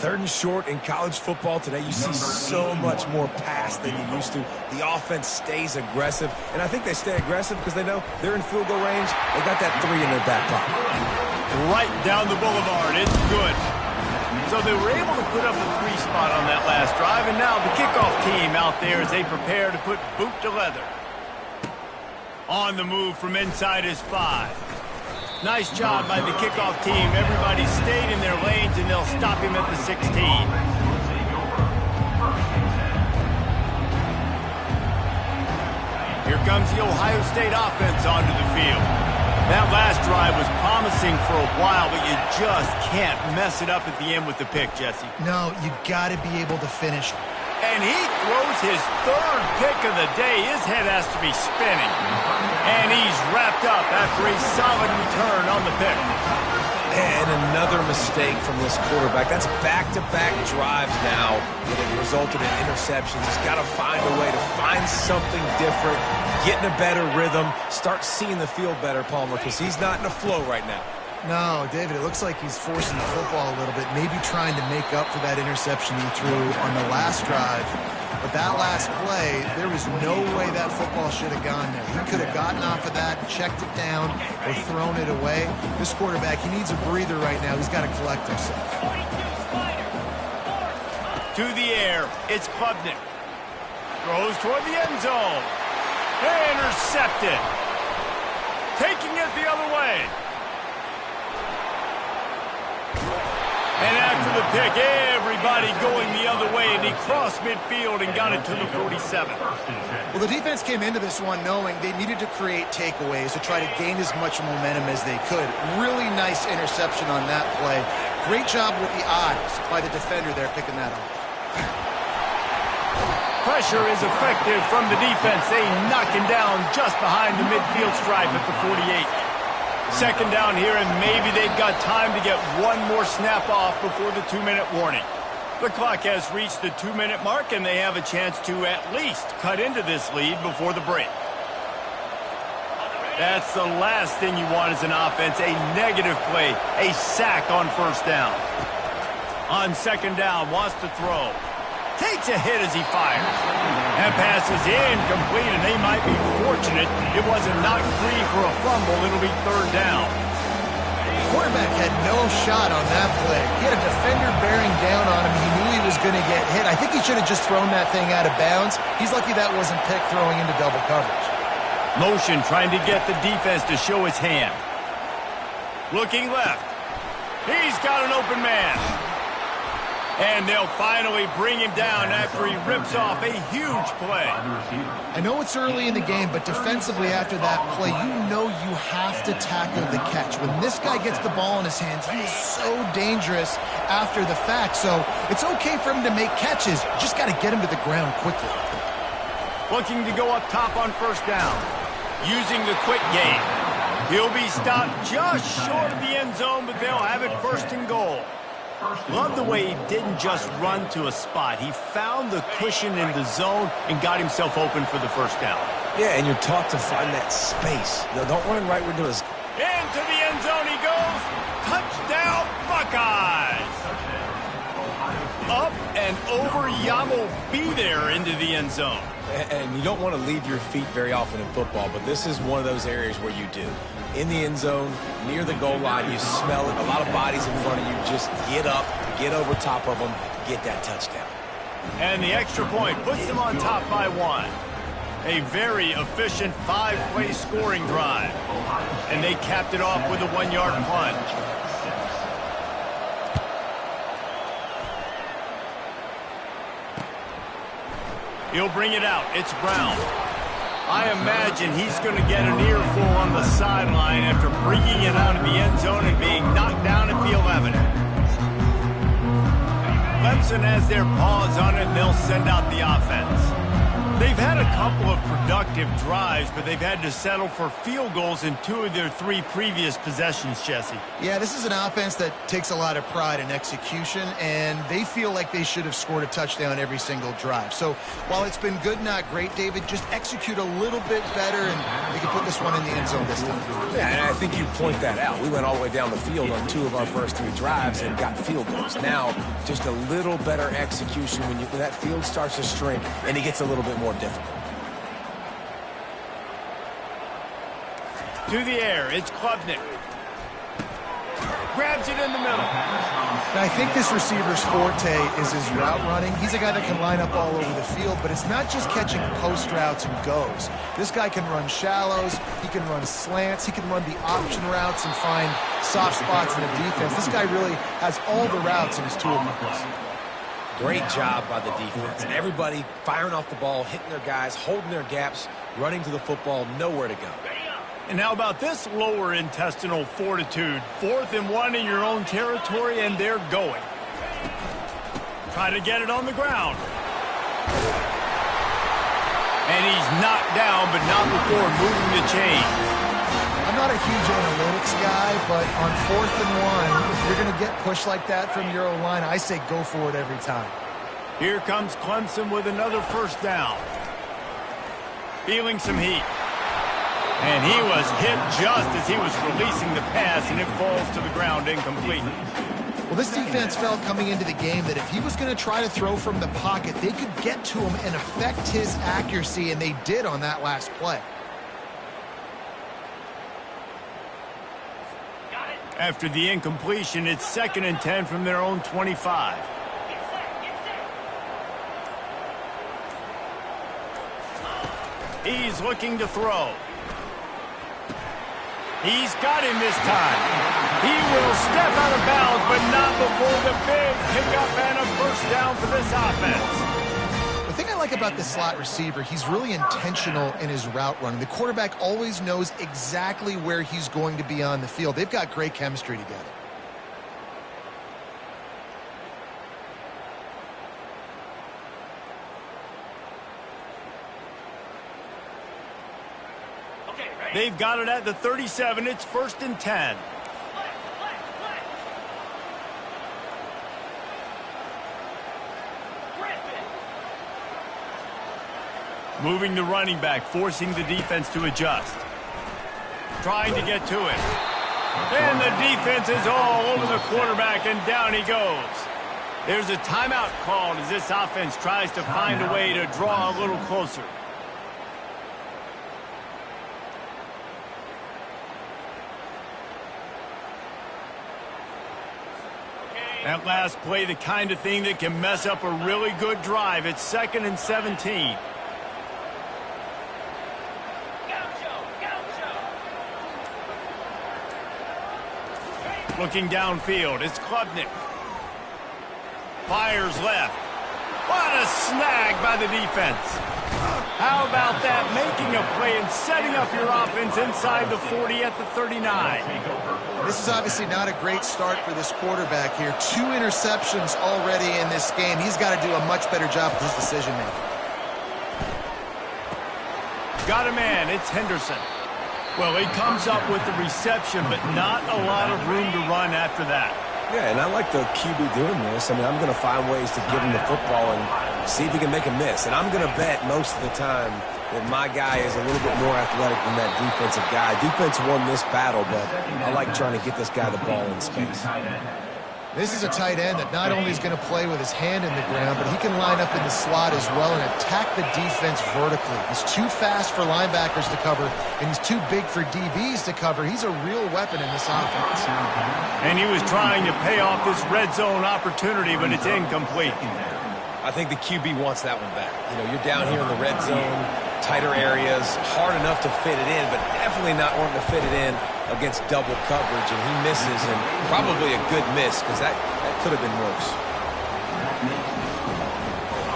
Third and short in college football today, you see so much more pass than you used to. The offense stays aggressive, and I think they stay aggressive because they know they're in field goal range. They got that 3 in their back pocket. Right down the boulevard. It's good. So they were able to put up a 3 spot on that last drive, and now the kickoff team out there as they prepare to put boot to leather. On the move from inside his 5. Nice job by the kickoff team. Everybody stayed in their lanes, and they'll stop him at the 16. Here comes the Ohio State offense onto the field. That last drive was promising for a while, but you just can't mess it up at the end with the pick, Jesse. No, you got to be able to finish. And he throws his 3rd pick of the day. His head has to be spinning. And he's wrapped up after a solid return on the pick. And another mistake from this quarterback. That's back-to-back drives now that have resulted in interceptions. He's got to find a way to find something different, get in a better rhythm, start seeing the field better, Palmer, because he's not in a flow right now. No, David, it looks like he's forcing the football a little bit, maybe trying to make up for that interception he threw on the last drive. But that last play, there was no way that football should have gone there. He could have gotten off of that, checked it down, or thrown it away. This quarterback, he needs a breather right now. He's got to collect himself. To the air, it's Klubnik. Throws toward the end zone. Intercepted. Taking it the other way. And after the pick, everybody going the other way, and he crossed midfield and got it to the 47. Well, the defense came into this one knowing they needed to create takeaways to try to gain as much momentum as they could. Really nice interception on that play. Great job with the eyes by the defender there picking that up. Pressure is effective from the defense. They knock him down just behind the midfield stripe at the 48. Second down here, and maybe they've got time to get one more snap off before the 2-minute warning. The clock has reached the 2-minute mark, and they have a chance to at least cut into this lead before the break. That's the last thing you want as an offense, a negative play, a sack on first down. On second down, wants to throw. Takes a hit as he fires. That pass is incomplete, and they might be fortunate it wasn't knocked free for a fumble. It'll be third down. The quarterback had no shot on that play. He had a defender bearing down on him. He knew he was going to get hit. I think he should have just thrown that thing out of bounds. He's lucky that wasn't picked throwing into double coverage. Motion trying to get the defense to show his hand. Looking left. He's got an open man. And they'll finally bring him down after he rips off a huge play. I know it's early in the game, but defensively after that play, you know you have to tackle the catch. When this guy gets the ball in his hands, he is so dangerous after the fact. So it's okay for him to make catches. Just got to get him to the ground quickly. Looking to go up top on first down. Using the quick game. He'll be stopped just short of the end zone, but they'll have it first and goal. Love the way he didn't just run to a spot. He found the cushion in the zone and got himself open for the first down. Yeah, and you're taught to find that space. No, don't run right where doing. Into the end zone he goes. Touchdown, Buckeyes. Up and over, Yamo be there into the end zone. And you don't want to leave your feet very often in football, but this is one of those areas where you do. In the end zone, near the goal line, you smell it. A lot of bodies in front of you. Just get up, get over top of them, get that touchdown. And the extra point puts them on top by 1. A very efficient 5-play scoring drive. And they capped it off with a 1-yard plunge. He'll bring it out. It's Brown. I imagine he's going to get an earful on the sideline after bringing it out of the end zone and being knocked down at the 11. Clemson has their paws on it, and they'll send out the offense. They've had a couple of productive drives, but they've had to settle for field goals in 2 of their 3 previous possessions, Jesse. Yeah, this is an offense that takes a lot of pride in execution, and they feel like they should have scored a touchdown every single drive. So while it's been good, not great, David, just execute a little bit better, and they can put this one in the end zone this time. Yeah, and I think you point that out. We went all the way down the field on 2 of our first 3 drives and got field goals. Now, just a little better execution when that field starts to shrink and it gets a little bit more difficult. To the air, it's Klubnik. Grabs it in the middle. Now, I think this receiver's forte is his route running. He's a guy that can line up all over the field, but it's not just catching post routes and goes. This guy can run shallows, he can run slants, he can run the option routes and find soft spots in the defense. This guy really has all the routes in his toolbox. Great job by the defense. And everybody firing off the ball, hitting their guys, holding their gaps, running to the football, nowhere to go. And how about this lower intestinal fortitude? 4th and 1 in your own territory, and they're going. Try to get it on the ground. And he's knocked down, but not before moving the chain. I'm not a huge analytics guy, but on 4th and 1, if you're going to get pushed like that from your own line, I say go for it every time. Here comes Clemson with another first down. Feeling some heat. And he was hit just as he was releasing the pass, and it falls to the ground incomplete. Well, this defense felt coming into the game that if he was going to try to throw from the pocket, they could get to him and affect his accuracy, and they did on that last play. After the incompletion, it's 2nd and 10 from their own 25. He's looking to throw. He's got him this time. He will step out of bounds, but not before the big pickup and a first down for this offense. The thing I like about this slot receiver, he's really intentional in his route running. The quarterback always knows exactly where he's going to be on the field. They've got great chemistry together. They've got it at the 37. It's 1st and 10. Moving the running back, forcing the defense to adjust. Trying to get to it. And the defense is all over the quarterback, and down he goes. There's a timeout called as this offense tries to find a way to draw a little closer. That last play, the kind of thing that can mess up a really good drive. It's 2nd and 17. Looking downfield, it's Klubnik. fires left. What a snag by the defense. How about that? Making a play and setting up your offense inside the 40 at the 39. This is obviously not a great start for this quarterback here. 2 interceptions already in this game. He's got to do a much better job with his decision-making. Got a man. It's Henderson. Well, he comes up with the reception, but not a lot of room to run after that. Yeah, and I like the QB doing this. I mean, I'm going to find ways to give him the football and see if he can make a miss. And I'm going to bet most of the time that my guy is a little bit more athletic than that defensive guy. Defense won this battle, but I like trying to get this guy the ball in space. This is a tight end that not only is going to play with his hand in the ground, but he can line up in the slot as well and attack the defense vertically. He's too fast for linebackers to cover, and he's too big for DBs to cover. He's a real weapon in this offense. And he was trying to pay off this red zone opportunity, but it's incomplete. I think the QB wants that one back. You know, you're down here in the red zone, tighter areas, hard enough to fit it in, but definitely not wanting to fit it in against double coverage, and he misses, and probably a good miss, because that could have been worse.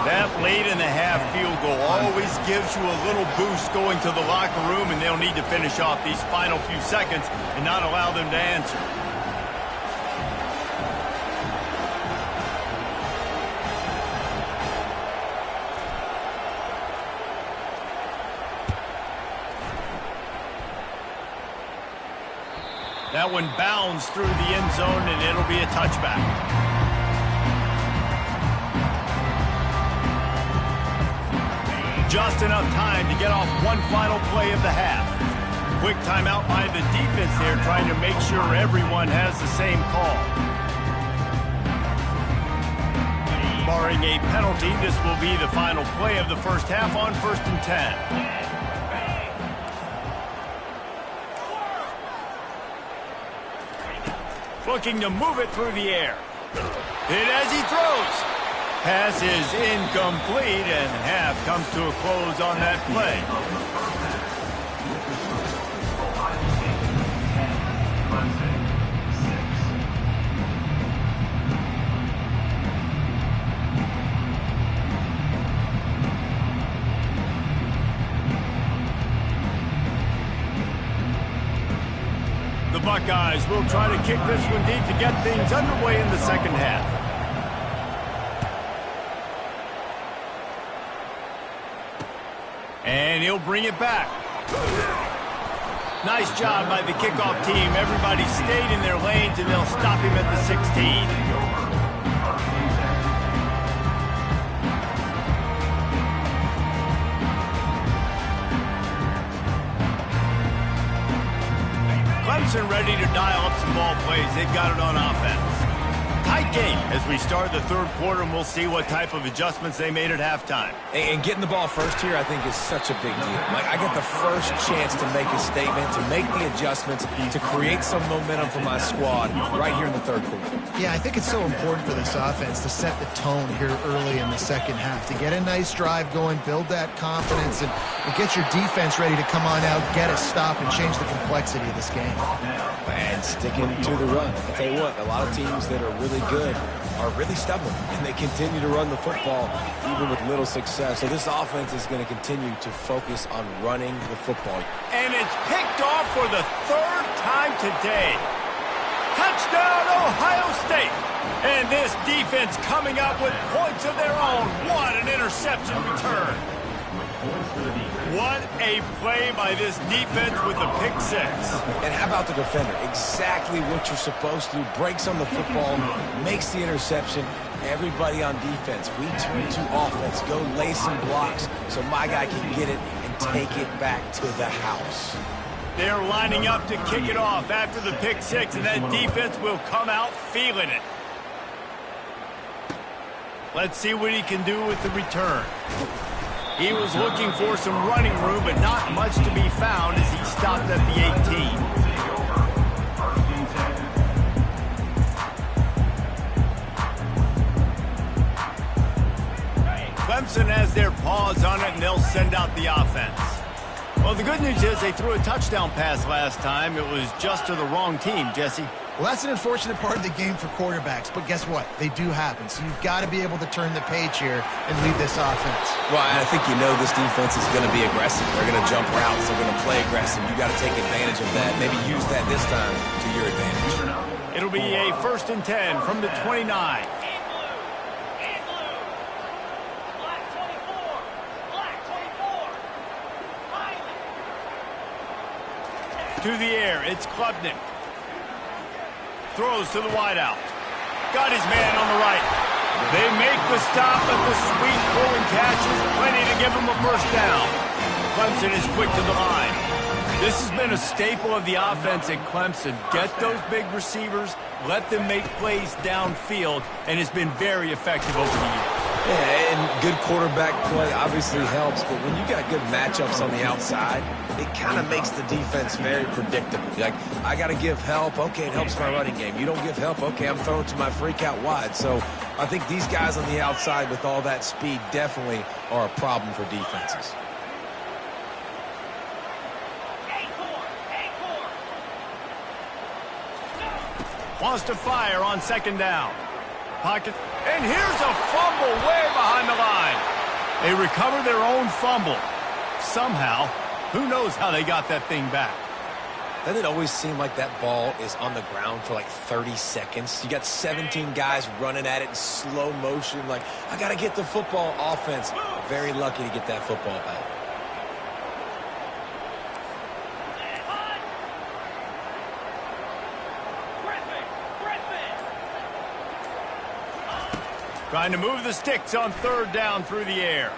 That late in the half field goal always gives you a little boost going to the locker room, and they'll need to finish off these final few seconds and not allow them to answer. That one bounds through the end zone, and it'll be a touchback. Just enough time to get off one final play of the half. Quick timeout by the defense there, trying to make sure everyone has the same call. Barring a penalty, this will be the final play of the first half on 1st and 10. Looking to move it through the air. Hit as he throws. Pass is incomplete, and half comes to a close on that play. The Buckeyes will try to kick this one deep to get things underway in the second half. And he'll bring it back. Nice job by the kickoff team. Everybody stayed in their lanes, and they'll stop him at the 16. Clemson ready to dial up some ball plays. They've got it on offense. Tight game as we start the third quarter, and we'll see what type of adjustments they made at halftime. And getting the ball first here, I think, is such a big deal. Like, I get the first chance to make a statement, to make the adjustments, to create some momentum for my squad right here in the third quarter. Yeah, I think it's so important for this offense to set the tone here early in the second half, to get a nice drive going, build that confidence, and get your defense ready to come on out, get a stop, and change the complexity of this game. And sticking to the run. I'll tell you what, a lot of teams that are really good are really stubborn, and they continue to run the football even with little success. So this offense is going to continue to focus on running the football. And it's picked off for the third time today. Touchdown, Ohio State. And this defense coming up with points of their own. What an interception return. What a play by this defense with the pick six. And how about the defender? Exactly what you're supposed to do. Breaks on the football, makes the interception. Everybody on defense, we turn to offense. Go lay some blocks so my guy can get it and take it back to the house. They're lining up to kick it off after the pick six, and that defense will come out feeling it. Let's see what he can do with the return. He was looking for some running room, but not much to be found as he stopped at the 18. Clemson has their paws on it, and they'll send out the offense. Well, the good news is they threw a touchdown pass last time. It was just to the wrong team, Jesse. Well, that's an unfortunate part of the game for quarterbacks, but guess what? They do happen. So you've got to be able to turn the page here and lead this offense. Well, and I think you know this defense is going to be aggressive. They're going to jump routes. They're going to play aggressive. You got to take advantage of that. Maybe use that this time to your advantage. It'll be a 1st and 10 from the 29. To the air, it's Klubnik. Throws to the wideout. Got his man on the right. They make the stop at the sweet pull and catches. Plenty to give him a first down. Clemson is quick to the line. This has been a staple of the offense at Clemson. Get those big receivers, let them make plays downfield, and it's been very effective over the years. Yeah, and good quarterback play obviously helps, but when you got good matchups on the outside, it kind of makes the defense very predictable. Like, I got to give help. Okay, it helps my running game. You don't give help. Okay, I'm throwing to my freak out wide. So I think these guys on the outside with all that speed definitely are a problem for defenses. Wants to fire on 2nd down. Pocket. And here's a fumble way behind the line. They recover their own fumble. Somehow, who knows how they got that thing back. Doesn't it always seem like that ball is on the ground for like 30 seconds? You got 17 guys running at it in slow motion. Like, I got to get the football. Offense, very lucky to get that football back. Trying to move the sticks on 3rd down through the air.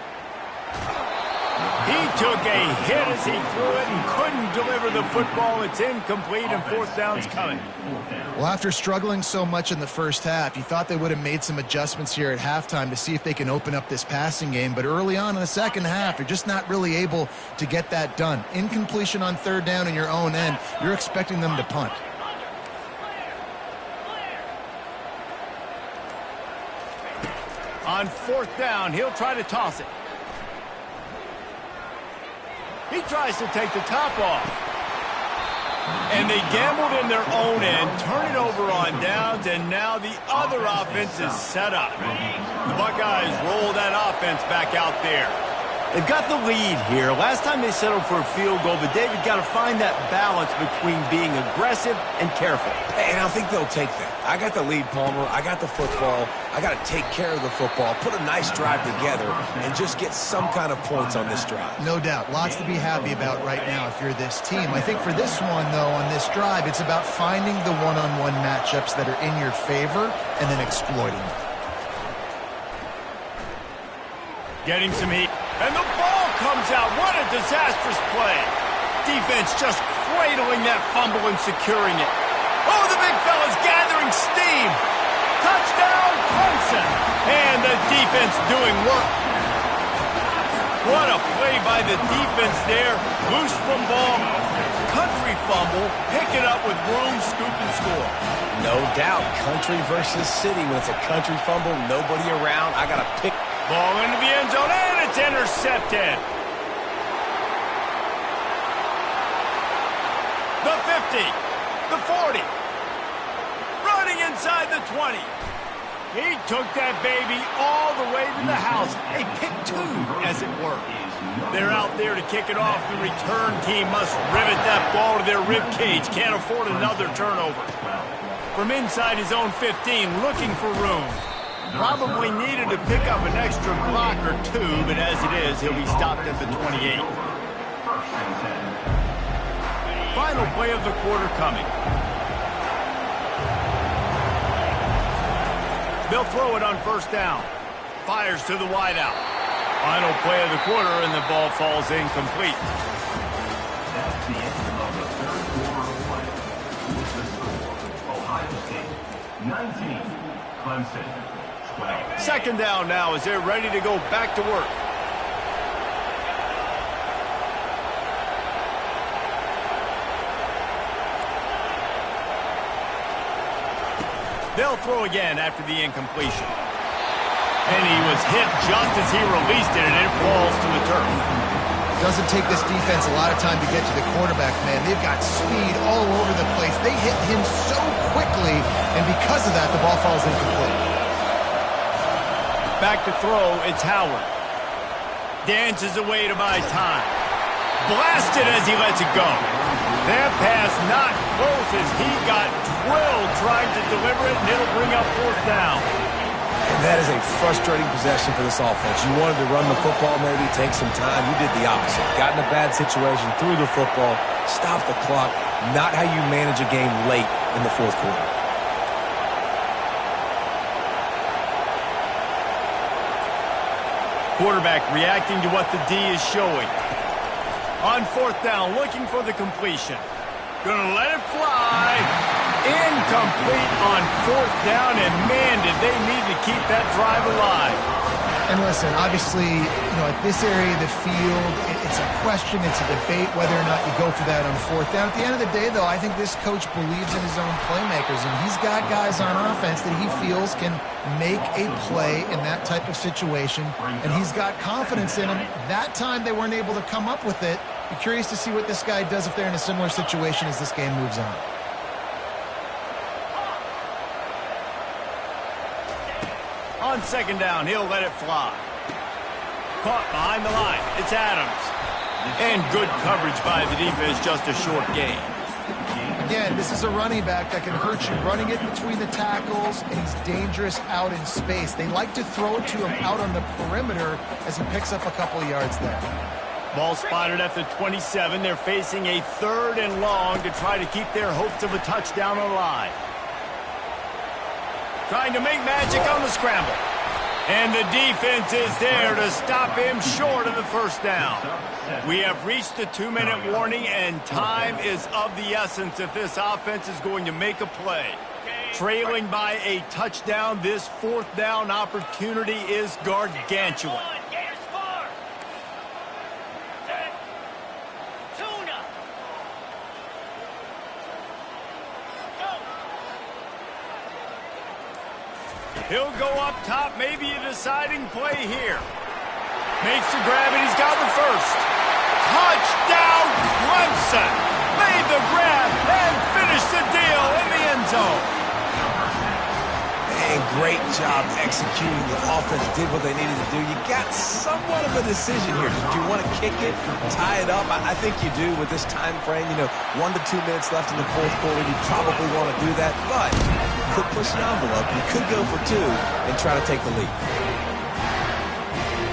He took a hit as he threw it and couldn't deliver the football. It's incomplete and 4th down's coming. Well, after struggling so much in the first half, you thought they would have made some adjustments here at halftime to see if they can open up this passing game. But early on in the second half, they're just not really able to get that done. Incompletion on 3rd down in your own end, you're expecting them to punt. On 4th down, he'll try to toss it. He tries to take the top off. And they gambled in their own end, turn it over on downs, and now the other offense is set up. The Buckeyes roll that offense back out there. They've got the lead here. Last time they settled for a field goal, but David got to find that balance between being aggressive and careful. And I think they'll take that. I got the lead, Palmer. I got the football. I got to take care of the football, put a nice drive together, and just get some kind of points on this drive. No doubt. Lots to be happy about right now if you're this team. I think for this one, though, on this drive, it's about finding the one-on-one matchups that are in your favor and then exploiting them. Getting some heat. And the ball comes out. What a disastrous play. Defense just cradling that fumble and securing it. Oh, the big fella's gathering steam. Touchdown, Clemson. And the defense doing work. What a play by the defense there. Loose from ball. Country fumble. Pick it up with room, scoop, and score. No doubt. Country versus city. When it's a country fumble, nobody around. I got to pick. Ball into the end zone, and it's intercepted. The 50, the 40, running inside the 20. He took that baby all the way to the house. A pick 2, as it were. They're out there to kick it off. The return team must rivet that ball to their rib cage. Can't afford another turnover. From inside his own 15, looking for room. Probably needed to pick up an extra block or 2, but as it is, he'll be stopped at the 28. Final play of the quarter coming. They'll throw it on 1st down. Fires to the wideout. Final play of the quarter, and the ball falls incomplete. That's the end of the 3rd quarter of play. With the score, Ohio State 19, Clemson 12. 2nd down now as they're ready to go back to work. They'll throw again after the incompletion. And he was hit just as he released it, and it falls to the turf. Doesn't take this defense a lot of time to get to the quarterback, man. They've got speed all over the place. They hit him so quickly, and because of that, the ball falls incomplete. Back to throw, it's Howard. Dances away to buy time. Blasted as he lets it go. That pass not close as he got drilled trying to deliver it, and it'll bring up fourth down. And that is a frustrating possession for this offense. You wanted to run the football, maybe take some time. You did the opposite. Got in a bad situation, threw the football, stopped the clock. Not how you manage a game late in the fourth quarter. Quarterback reacting to what the D is showing. On fourth down, looking for the completion. Gonna let it fly. Incomplete on fourth down, and man, did they need to keep that drive alive. And listen, obviously, at this area of the field, it's a question, it's a debate whether or not you go for that on fourth down. At the end of the day, though, I think this coach believes in his own playmakers, and he's got guys on offense that he feels can make a play in that type of situation, and he's got confidence in them. That time they weren't able to come up with it. Be curious to see what this guy does if they're in a similar situation as this game moves on. On second down, he'll let it fly. Caught behind the line. It's Adams. And good coverage by the defense, just a short gain. Again, this is a running back that can hurt you running it between the tackles, and he's dangerous out in space. They like to throw it to him out on the perimeter as he picks up a couple of yards there. Ball spotted at the 27. They're facing a 3rd and long to try to keep their hopes of a touchdown alive. Trying to make magic on the scramble. And the defense is there to stop him short of the first down. We have reached the 2-minute warning, and time is of the essence if this offense is going to make a play. Trailing by a touchdown, this fourth down opportunity is gargantuan. He'll go up top, maybe a deciding play here. Makes the grab, and he's got the first. Touchdown, Clemson! Made the grab and finished the deal in the end zone. And great job executing. The offense did what they needed to do. You got somewhat of a decision here. Do you want to kick it, tie it up? I think you do with this time frame. 1 to 2 minutes left in the fourth quarter. You probably want to do that, but you could push the envelope. You could go for 2 and try to take the lead.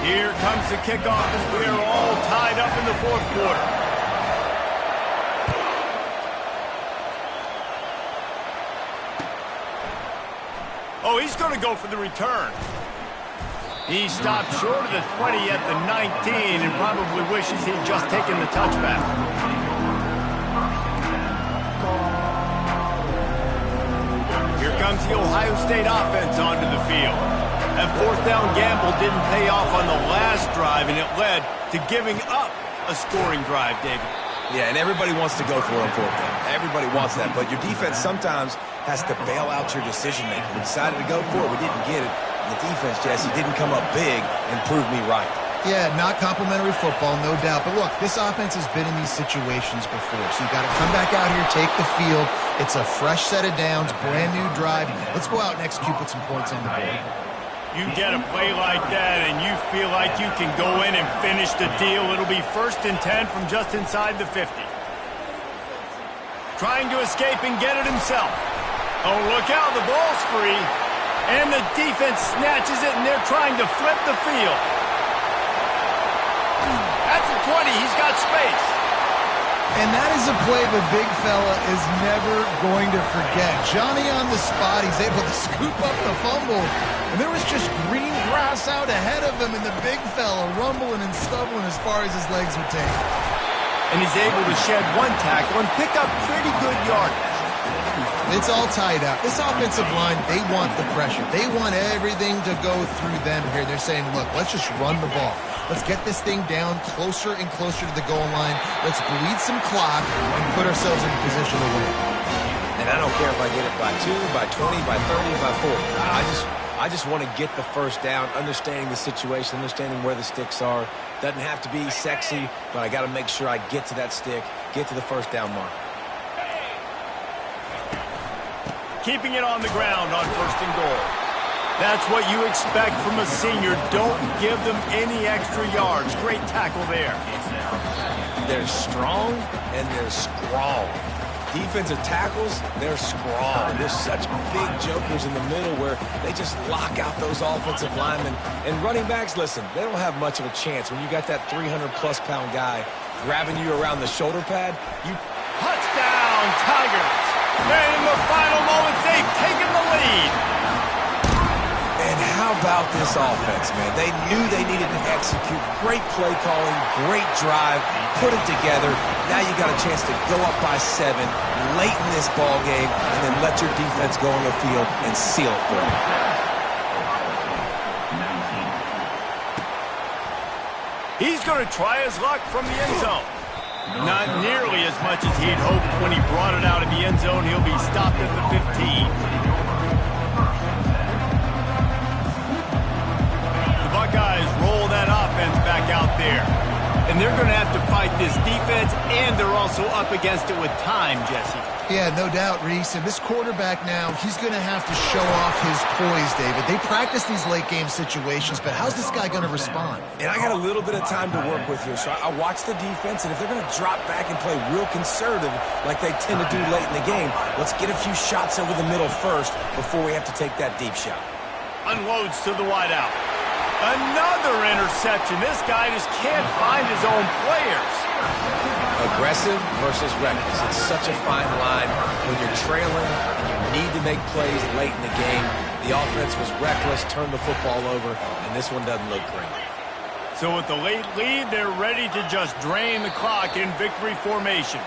Here comes the kickoff as we are all tied up in the fourth quarter. Oh, he's going to go for the return. He stopped short of the 20 at the 19 and probably wishes he'd just taken the touchback. Here comes the Ohio State offense onto the field. That fourth down gamble didn't pay off on the last drive, and it led to giving up a scoring drive, David. Yeah, and everybody wants to go for it on fourth down. Everybody wants that, but your defense sometimes has to bail out your decision-making. We decided to go for it. We didn't get it. And the defense, Jesse, didn't come up big and prove me right. Yeah, not complimentary football, no doubt. But look, this offense has been in these situations before. So you got to come back out here, take the field. It's a fresh set of downs, brand new drive. Let's go out and execute, put some points on the board. You get a play like that and you feel like you can go in and finish the deal. It'll be 1st and 10 from just inside the 50. Trying to escape and get it himself. Oh, look out, the ball's free. And the defense snatches it, and they're trying to flip the field. At the 20, he's got space. And that is a play the big fella is never going to forget. Johnny on the spot, he's able to scoop up the fumble. And there was just green grass out ahead of him, and the big fella rumbling and stumbling as far as his legs would take. And he's able to shed one tackle and pick up pretty good yardage. It's all tied up. This offensive line, they want the pressure. They want everything to go through them here. They're saying, look, let's just run the ball. Let's get this thing down closer and closer to the goal line. Let's bleed some clock and put ourselves in a position to win. And I don't care if I get it by 2, by 20, by 30, or by 40. I just want to get the first down, understanding the situation, understanding where the sticks are. Doesn't have to be sexy, but I got to make sure I get to that stick, get to the first down mark. Keeping it on the ground on 1st and goal. That's what you expect from a senior. Don't give them any extra yards. Great tackle there. They're strong and they're scrawl. Defensive tackles, they're scrawl. There's such big jokers in the middle where they just lock out those offensive linemen. And running backs, listen, they don't have much of a chance when you got that 300-plus pound guy grabbing you around the shoulder pad. Touchdown, Tigers! And in the final moments, they've taken the lead. And how about this offense, man? They knew they needed to execute. Great play calling, great drive, put it together. Now you got a chance to go up by 7 late in this ball game and then let your defense go on the field and seal it for them. He's going to try his luck from the end zone. Not nearly as much as he'd hoped when he brought it out of the end zone. He'll be stopped at the 15. Buckeyes roll that offense back out there. And they're going to have to fight this defense, and they're also up against it with time, Jesse. Yeah, no doubt, Reese. And this quarterback now, he's going to have to show off his poise, David. They practice these late-game situations, but how's this guy going to respond? And I got a little bit of time to work with here, so I watch the defense, and if they're going to drop back and play real conservative like they tend to do late in the game, let's get a few shots over the middle first before we have to take that deep shot. Unloads to the wideout. Another interception. This guy just can't find his own players. Aggressive versus reckless. It's such a fine line when you're trailing and you need to make plays late in the game. The offense was reckless, turned the football over, and this one doesn't look great. So with the late lead, they're ready to just drain the clock in victory formation.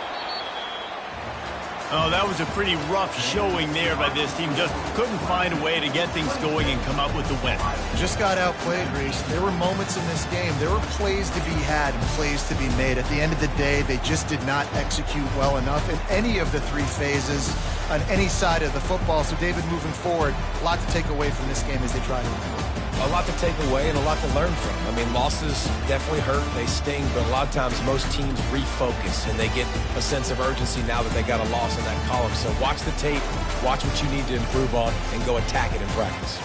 Oh, that was a pretty rough showing there by this team. Just couldn't find a way to get things going and come up with the win. Just got outplayed, Reese. There were moments in this game. There were plays to be had and plays to be made. At the end of the day, they just did not execute well enough in any of the 3 phases on any side of the football. So, David, moving forward, a lot to take away from this game as they try to improve. A lot to take away and a lot to learn from. I mean, losses definitely hurt. They sting, but a lot of times most teams refocus and they get a sense of urgency now that they got a loss in that column. So watch the tape, watch what you need to improve on, and go attack it in practice.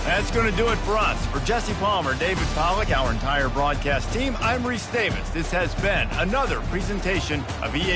That's going to do it for us. For Jesse Palmer, David Pollack, our entire broadcast team, I'm Reese Davis. This has been another presentation of EA